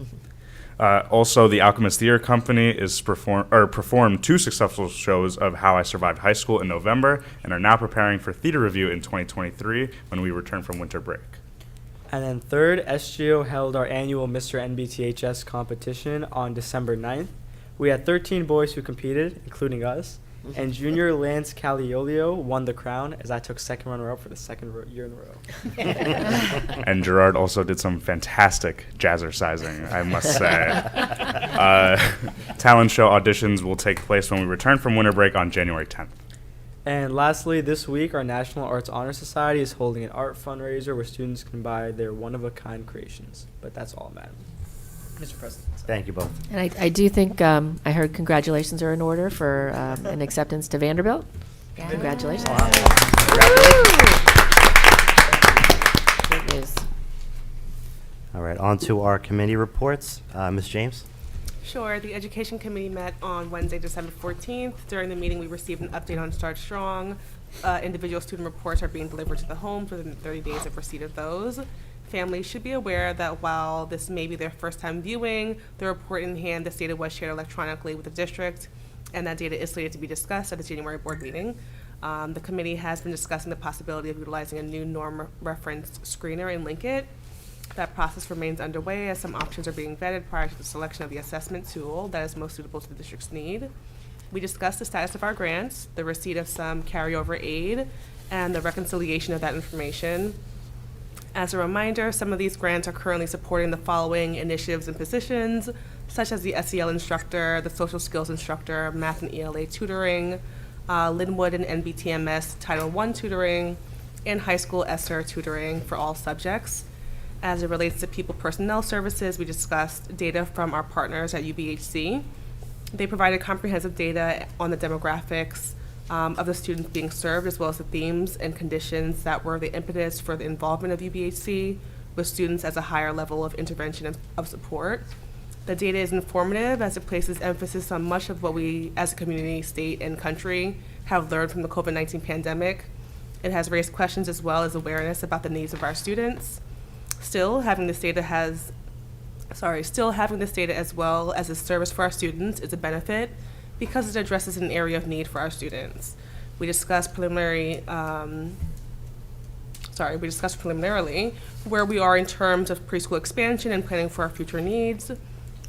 Also, the Alchemist Theater Company is performed 2 successful shows of How I Survived High School in November and are now preparing for theater review in 2023 when we return from winter break. And then third, SGO held our annual Mr. NBTHS competition on December 9th. We had 13 boys who competed, including us, and junior Lance Caliolio won the crown as I took second runner-up for the second year in a row. And Gerard also did some fantastic jazzercising, I must say. Talent show auditions will take place when we return from winter break on January 10th. And lastly, this week, our National Arts Honor Society is holding an art fundraiser where students can buy their one-of-a-kind creations. But that's all, Madam Mr. President. Thank you both. And I do think I heard congratulations are in order for an acceptance to Vanderbilt. Yeah. Congratulations. Wow. Good news. All right, on to our committee reports. Ms. James? Sure. The Education Committee met on Wednesday, December 14th. During the meeting, we received an update on Start Strong. Individual student reports are being delivered to the homes within 30 days of receipt of those. Families should be aware that while this may be their first time viewing, the report in hand, the data was shared electronically with the district. and that data is slated to be discussed at the January board meeting. The committee has been discussing the possibility of utilizing a new norm reference screener in Linkit. That process remains underway as some options are being vetted prior to the selection of the assessment tool that is most suitable to the district's need. We discussed the status of our grants, the receipt of some carryover aid, and the reconciliation of that information. As a reminder, some of these grants are currently supporting the following initiatives and positions, such as the SEL instructor, the social skills instructor, math and ELA tutoring, Linwood and NBTMS Title I tutoring, and high school ESSER tutoring for all subjects. As it relates to people personnel services, we discussed data from our partners at UBHC. They provided comprehensive data on the demographics of the students being served, as well as the themes and conditions that were the impetus for the involvement of UBHC with students as a higher level of intervention and of support. The data is informative as it places emphasis on much of what we as a community, state, and country have learned from the COVID-19 pandemic. It has raised questions as well as awareness about the needs of our students. Still, having this data as well as a service for our students is a benefit because it addresses an area of need for our students. We discussed preliminarily where we are in terms of preschool expansion and planning for our future needs.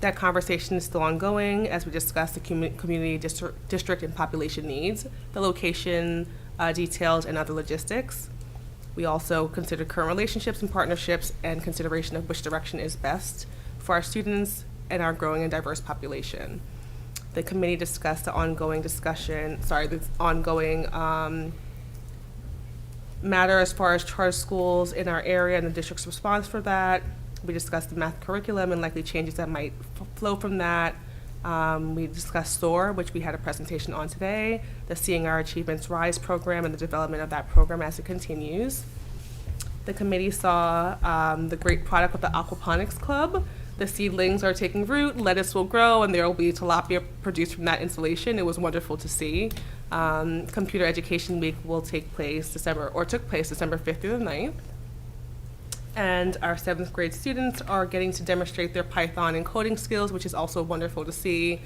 That conversation is still ongoing as we discuss the community district and population needs, the location details, and other logistics. We also considered current relationships and partnerships and consideration of which direction is best for our students and our growing and diverse population. The committee discussed the ongoing matter as far as charter schools in our area and the district's response for that. We discussed the math curriculum and likely changes that might flow from that. We discussed SOAR, which we had a presentation on today, the Seeing Our Achievements Rise program and the development of that program as it continues. The committee saw the great product of the Aquaponics Club. The seedlings are taking root, lettuce will grow, and there will be tilapia produced from that installation. It was wonderful to see. Computer Education Week will took place December 5th through the 9th. And our 7th grade students are getting to demonstrate their Python and coding skills, which is also wonderful to see.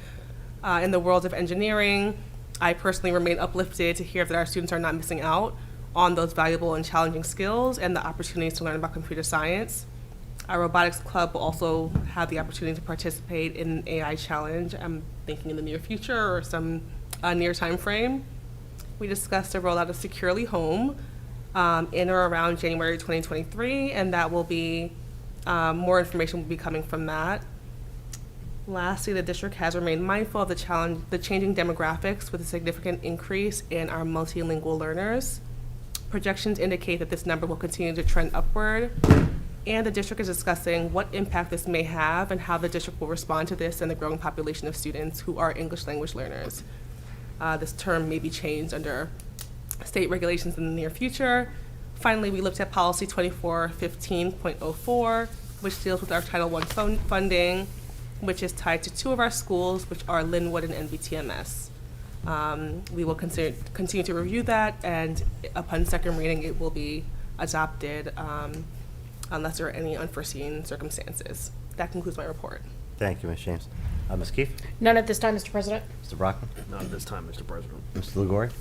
In the world of engineering, I personally remain uplifted to hear that our students are not missing out on those valuable and challenging skills and the opportunities to learn about computer science. Our robotics club will also have the opportunity to participate in an AI challenge, I'm thinking in the near future or some near time frame. We discussed the rollout of Securely Home in or around January 2023, and that will be, more information will be coming from that. Lastly, the district has remained mindful of the changing demographics with a significant increase in our multilingual learners. Projections indicate that this number will continue to trend upward, and the district is discussing what impact this may have and how the district will respond to this and the growing population of students who are English language learners. This term may be changed under state regulations in the near future. Finally, we looked at policy 2415.04, which deals with our Title I funding, which is tied to 2 of our schools, which are Linwood and NBTMS. We will continue to review that, and upon second reading, it will be adopted unless there are any unforeseen circumstances. That concludes my report. Thank you, Ms. James. Ms. Keefe? None at this time, Mr. President. Mr. Brockman? Not at this time, Mr. President. Mr. Lugori?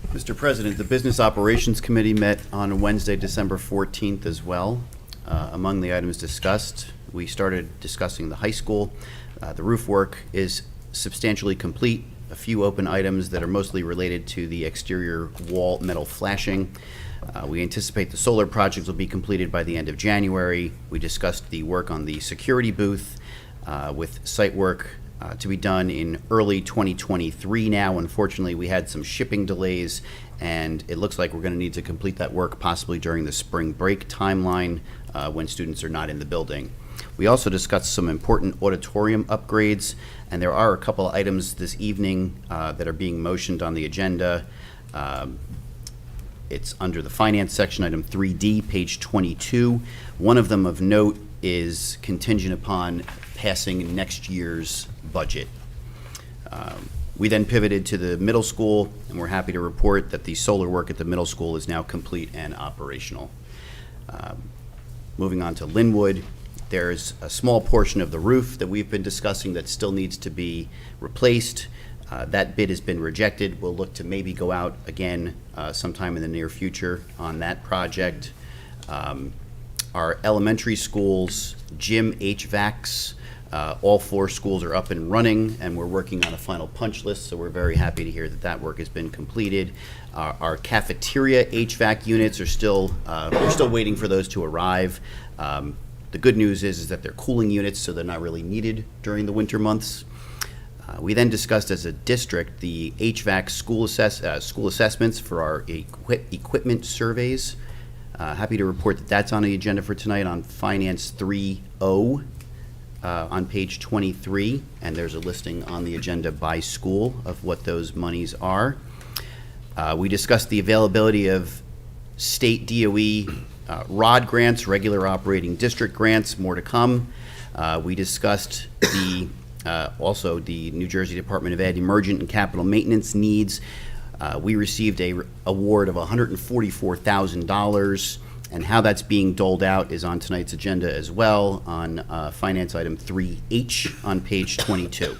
Mr. President, the Business Operations Committee met on Wednesday, December 14th as well. Among the items discussed, we started discussing the high school. The roof work is substantially complete. A few open items that are mostly related to the exterior wall metal flashing. We anticipate the solar projects will be completed by the end of January. We discussed the work on the security booth with site work to be done in early 2023 now. Unfortunately, we had some shipping delays, and it looks like we're going to need to complete that work possibly during the spring break timeline when students are not in the building. We also discussed some important auditorium upgrades, and there are a couple of items this evening that are being motioned on the agenda. It's under the finance section, item 3D, page 22. One of them of note is contingent upon passing next year's budget. We then pivoted to the middle school, and we're happy to report that the solar work at the middle school is now complete and operational. Moving on to Linwood, there's a small portion of the roof that we've been discussing that still needs to be replaced. That bid has been rejected. We'll look to maybe go out again sometime in the near future on that project. Our elementary schools, gym HVACs, all 4 schools are up and running, and we're working on a final punch list, so we're very happy to hear that that work has been completed. Our cafeteria HVAC units are still, we're still waiting for those to arrive. The good news is that they're cooling units, so they're not really needed during the winter months. We then discussed as a district the HVAC school assessments for our equipment surveys. Happy to report that that's on the agenda for tonight on Finance 3.0 on page 23, and there's a listing on the agenda by school of what those monies are. We discussed the availability of state DOE ROD grants, regular operating district grants, more to come. We discussed also the New Jersey Department of Ed emergent and capital maintenance needs. We received a award of $144,000, and how that's being doled out is on tonight's agenda as well on finance item 3H on page 22.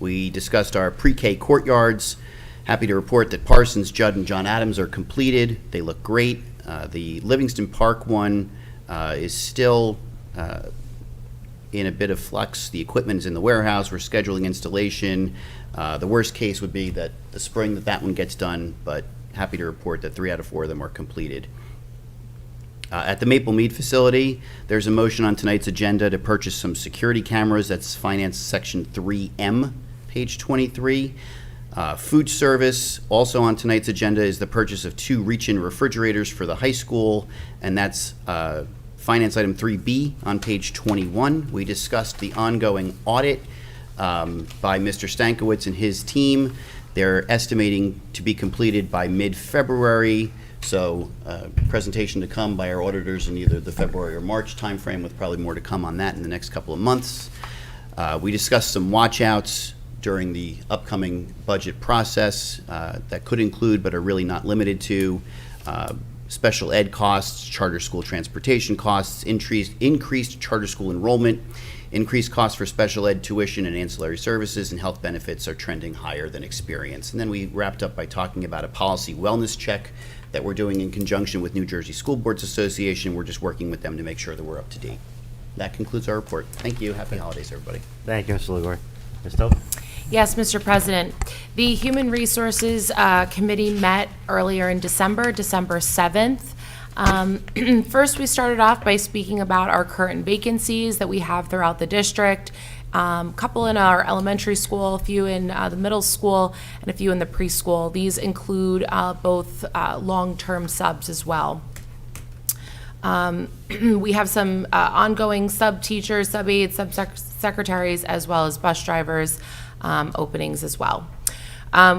We discussed our pre-K courtyards. Happy to report that Parsons, Judd, and John Adams are completed. They look great. The Livingston Park one is still in a bit of flux. The equipment is in the warehouse. We're scheduling installation. The worst case would be that the spring that one gets done, but happy to report that 3 out of 4 of them are completed. At the Maple Mead facility, there's a motion on tonight's agenda to purchase some security cameras. That's Finance Section 3M, page 23. Food service, also on tonight's agenda, is the purchase of 2 reach-in refrigerators for the high school, and that's Finance Item 3B on page 21. We discussed the ongoing audit by Mr. Stankiewicz and his team. They're estimating to be completed by mid-February, so presentation to come by our auditors in either the February or March timeframe, with probably more to come on that in the next couple of months. We discussed some watch-outs during the upcoming budget process that could include, but are really not limited to, special ed costs, charter school transportation costs, increased charter school enrollment, increased costs for special ed tuition and ancillary services, and health benefits are trending higher than experience. And then we wrapped up by talking about a policy wellness check that we're doing in conjunction with New Jersey School Boards Association. We're just working with them to make sure that we're up to date. That concludes our report. Thank you. Happy holidays, everybody. Thank you, Mr. Legore. Ms. Toth? Yes, Mr. President. The Human Resources Committee met earlier in December 7th. First, we started off by speaking about our current vacancies that we have throughout the district. Couple in our elementary school, a few in the middle school, and a few in the preschool. These include both long-term subs as well. We have some ongoing sub-teachers, sub-aides, sub-secretaries, as well as bus drivers openings as well.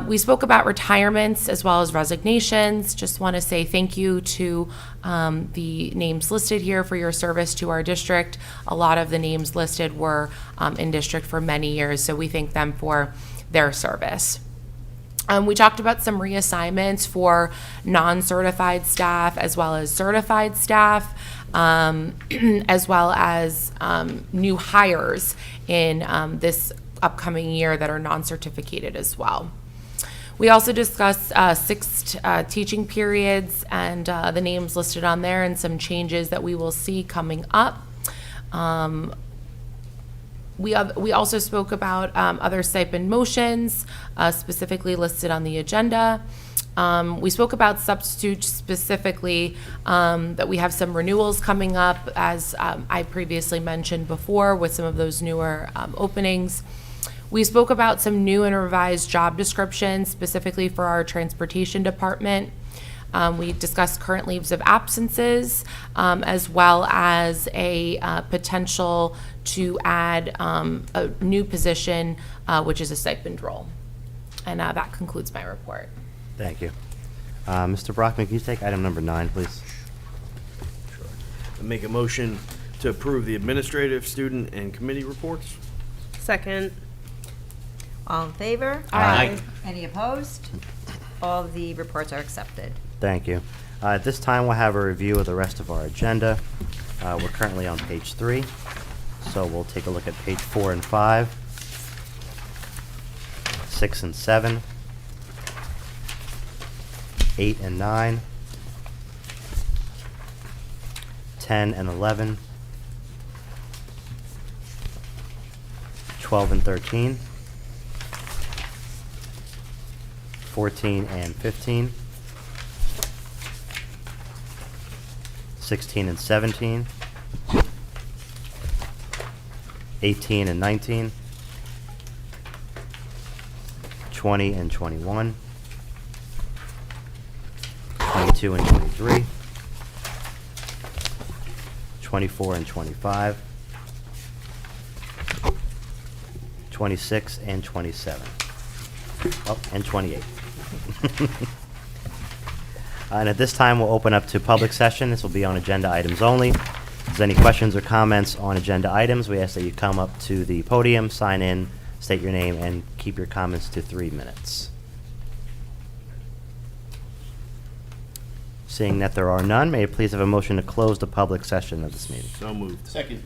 We spoke about retirements as well as resignations. Just want to say thank you to the names listed here for your service to our district. A lot of the names listed were in district for many years, so we thank them for their service. We talked about some reassignments for non-certified staff as well as certified staff, as well as new hires in this upcoming year that are non-certificated as well. We also discussed 6 teaching periods and the names listed on there and some changes that we will see coming up. We also spoke about other stipend motions specifically listed on the agenda. We spoke about substitutes specifically, that we have some renewals coming up, as I previously mentioned before, with some of those newer openings. We spoke about some new and revised job descriptions specifically for our transportation department. We discussed current leaves of absences, as well as a potential to add a new position, which is a stipend role. And that concludes my report. Thank you. Mr. Brockman, can you take item number 9, please? Sure. Make a motion to approve the administrative, student, and committee reports. Second. All in favor? Aye. Any opposed? All of the reports are accepted. Thank you. At this time, we'll have a review of the rest of our agenda. We're currently on page 3, so we'll take a look at page 4 and 5. 6 and 7, 8 and 9, 10 and 11, 12 and 13, 14 and 15, 16 and 17, 18 and 19, 20 and 21, 22 and 23, 24 and 25, 26 and 27. Oh, and 28. And at this time, we'll open up to public session. This will be on agenda items only. If there's any questions or comments on agenda items, we ask that you come up to the podium, sign in, state your name, and keep your comments to 3 minutes. Seeing that there are none, may I please have a motion to close the public session of this meeting? So moved. Second.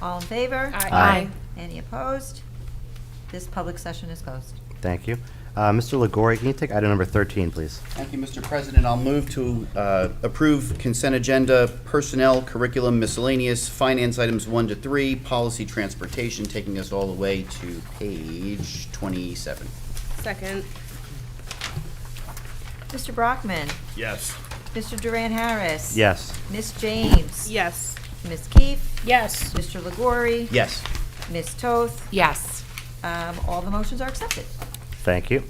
All in favor? Aye. Any opposed? This public session is closed. Thank you. Mr. Legori, can you take item number 13, please? Thank you, Mr. President. I'll move to approve consent agenda, personnel, curriculum, miscellaneous, finance items 1 to 3, policy transportation, taking us all the way to page 27. Second. Mr. Brockman? Yes. Mr. Duran Harris? Yes. Ms. James? Yes. Ms. Keefe? Yes. Mr. Legori? Yes. Ms. Toth? Yes. All the motions are accepted. Thank you.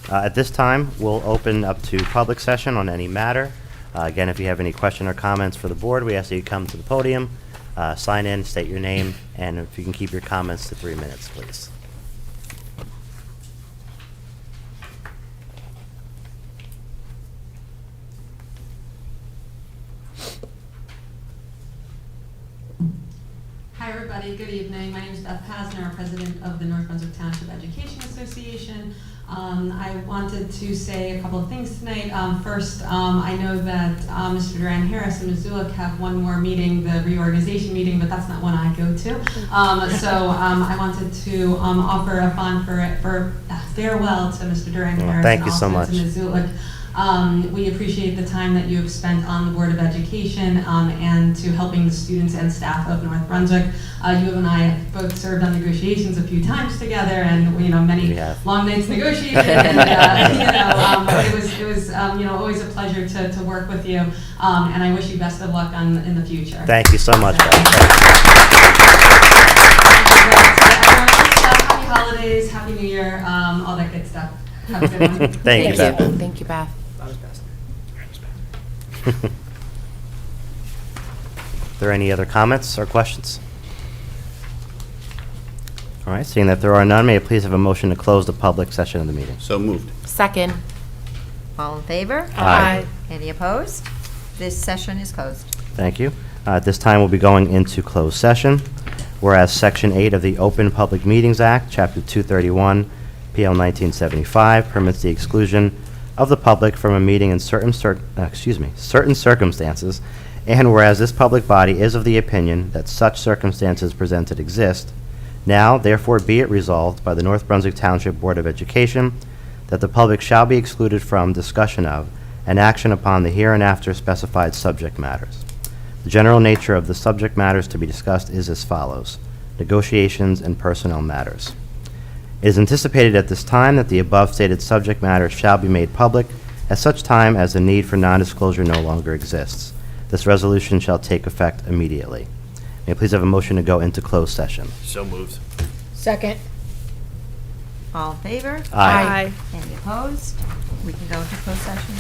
At this time, we'll open up to public session on any matter. Again, if you have any question or comments for the board, we ask that you come to the podium, sign in, state your name, and if you can keep your comments to 3 minutes, please. Hi, everybody. Good evening. My name is Beth Pasner, President of the North Brunswick Township Education Association. I wanted to say a couple of things tonight. First, I know that Mr. Duran Harris and Ms. Zulik have one more meeting, the reorganization meeting, but that's not one I go to. I wanted to offer a fond for farewell to Mr. Duran Well, Harris thank and you so also much. to Ms. Zulik. We appreciate the time that you have spent on the Board of Education and to helping the students and staff of North Brunswick. You and I have both served on negotiations a few times together, and many long nights negotiated. And it was always a pleasure to work with you. And I wish you best of luck in the future. Thank you so much. Happy holidays, Happy New Year, all that good stuff. Have a good one. Thank you, Beth. Thank you, Beth. Are there any other comments or questions? All right, seeing that there are none, may I please have a motion to close the public session of the meeting? So moved. Second. All in favor? Aye. Any opposed? This session is closed. Thank you. At this time, we'll be going into closed session. Whereas Section 8 of the Open Public Meetings Act, Chapter 231, PL 1975, permits the exclusion of the public from a meeting in certain circumstances, and whereas this public body is of the opinion that such circumstances presented exist, now, therefore, be it resolved by the North Brunswick Township Board of Education that the public shall be excluded from discussion of and action upon the hereinafter specified subject matters. The general nature of the subject matters to be discussed is as follows: negotiations and personnel matters. It is anticipated at this time that the above stated subject matter shall be made public at such time as the need for non-disclosure no longer exists. This resolution shall take effect immediately. May I please have a motion to go into closed session? So moved. Second. All in favor? Aye. Any opposed? We can go into closed session.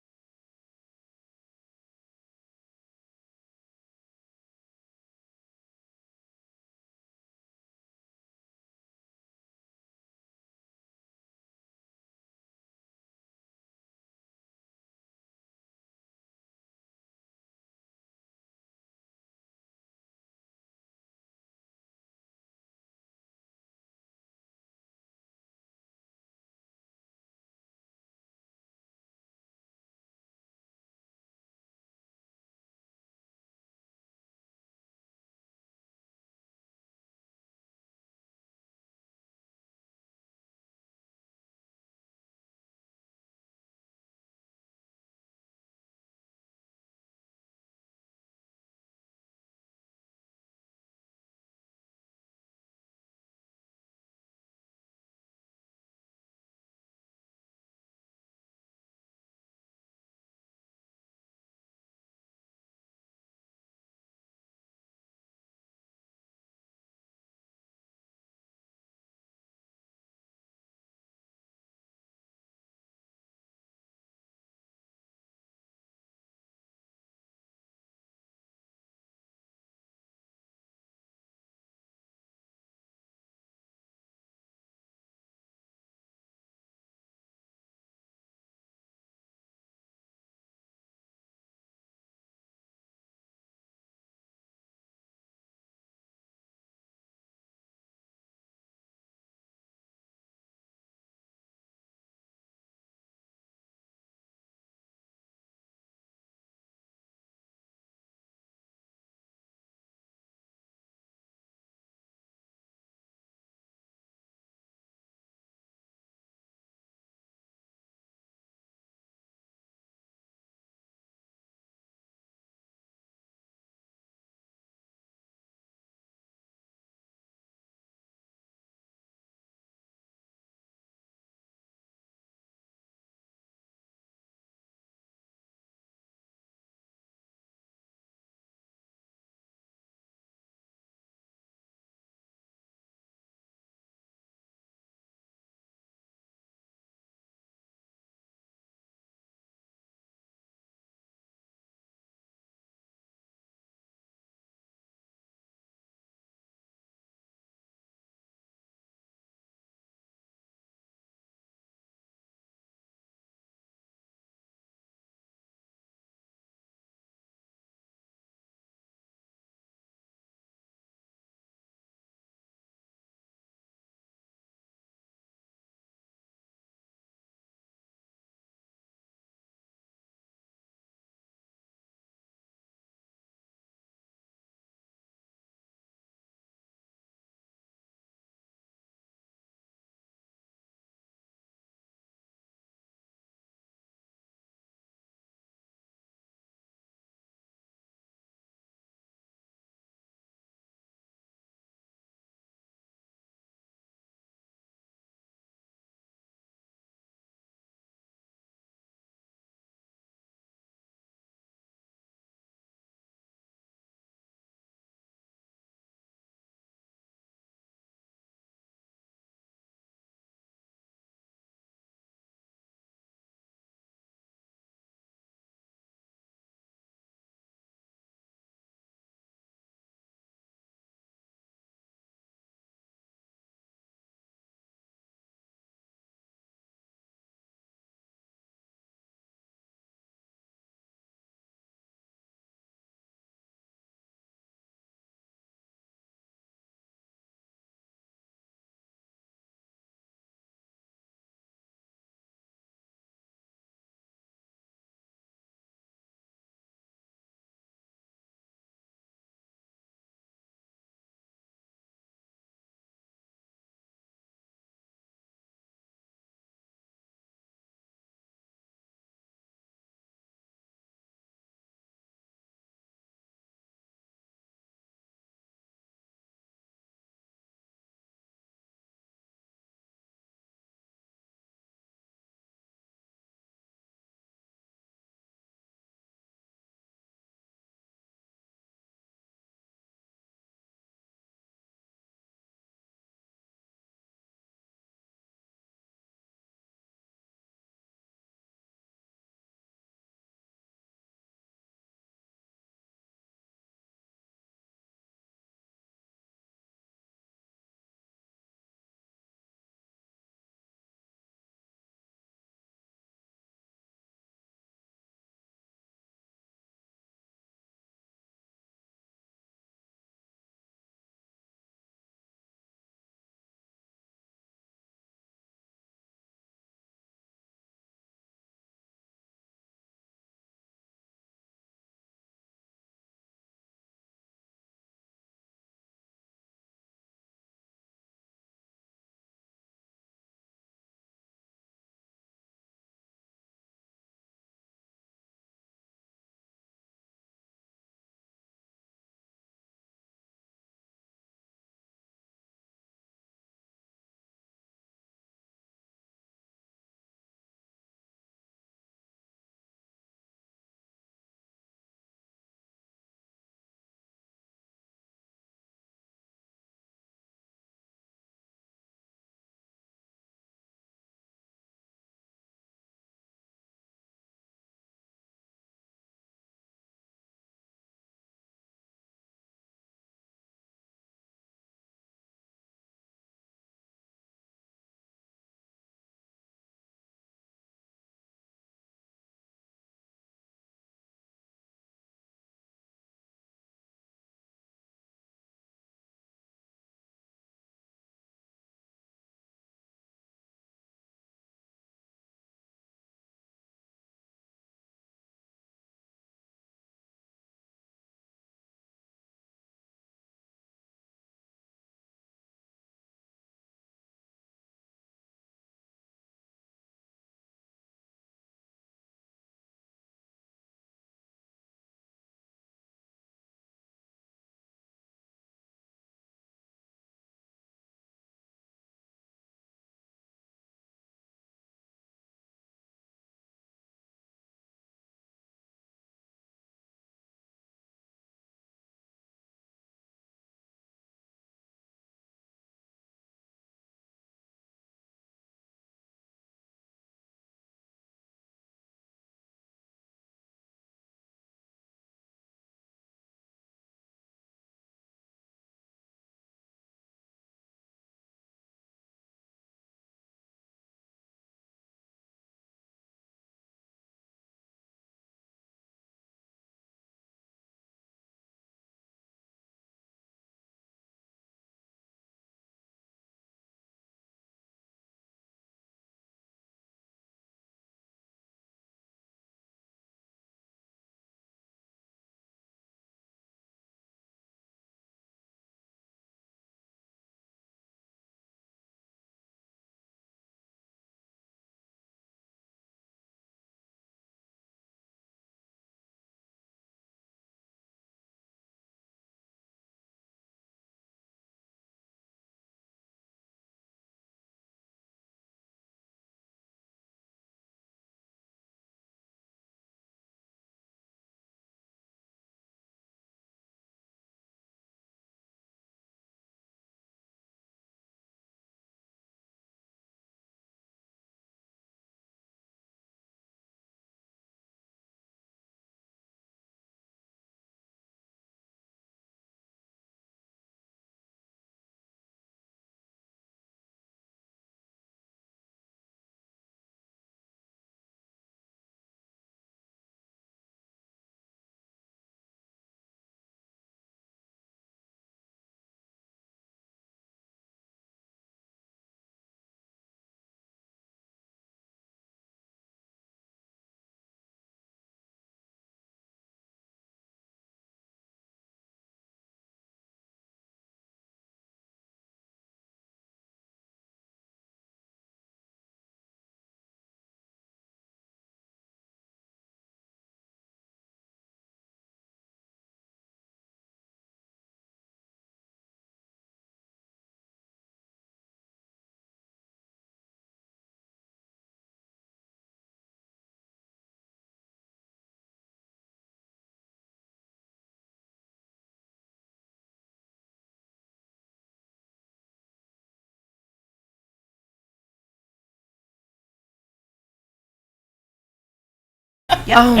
Oh I,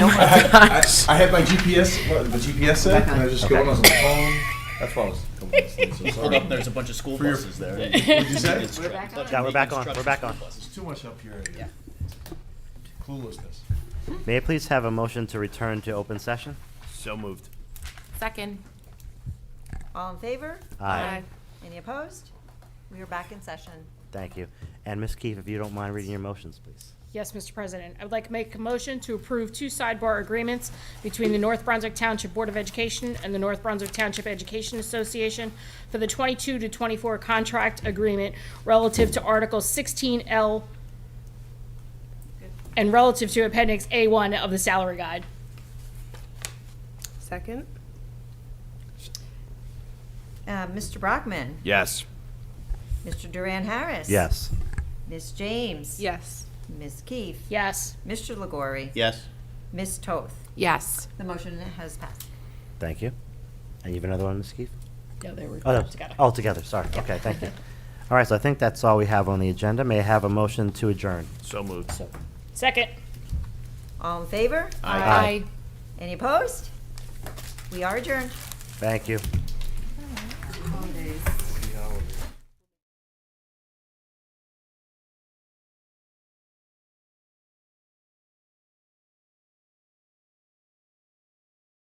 my I had my GPS, the GPS set, and I just go on the phone. That's why I was a couple minutes late, so sorry. Hold up, there's a bunch of school For your- buses there. What'd you say? We're back on. Yeah, we're back on. We're back on. There's too much up here. Yeah. Cluelessness. May I please have a motion to return to open session? So moved. Second. All in favor? Aye. Any opposed? We are back in session. Thank you. And Ms. Keefe, if you don't mind reading your motions, please. Yes, Mr. President. I would like to make a motion to approve 2 sidebar agreements between the North Brunswick Township Board of Education and the North Brunswick Township Education Association for the 22 to 24 contract agreement relative to Article 16L and relative to Appendix A1 of the salary guide. Second. Mr. Brockman, Yes. Mr. Duran Harris. Yes. Ms. James. Yes. Ms. Keefe. Yes. Mr. Legori. Yes. Ms. Toth. Yes. The motion has passed. Thank you. And you have another one, Ms. Keefe? No, they were Oh, no. together. Oh, together, sorry. Okay, thank you. All right, so I think that's all we have on the agenda. May I have a motion to adjourn? So moved. Second. All in favor? Aye. Any opposed? We are adjourned. Thank you.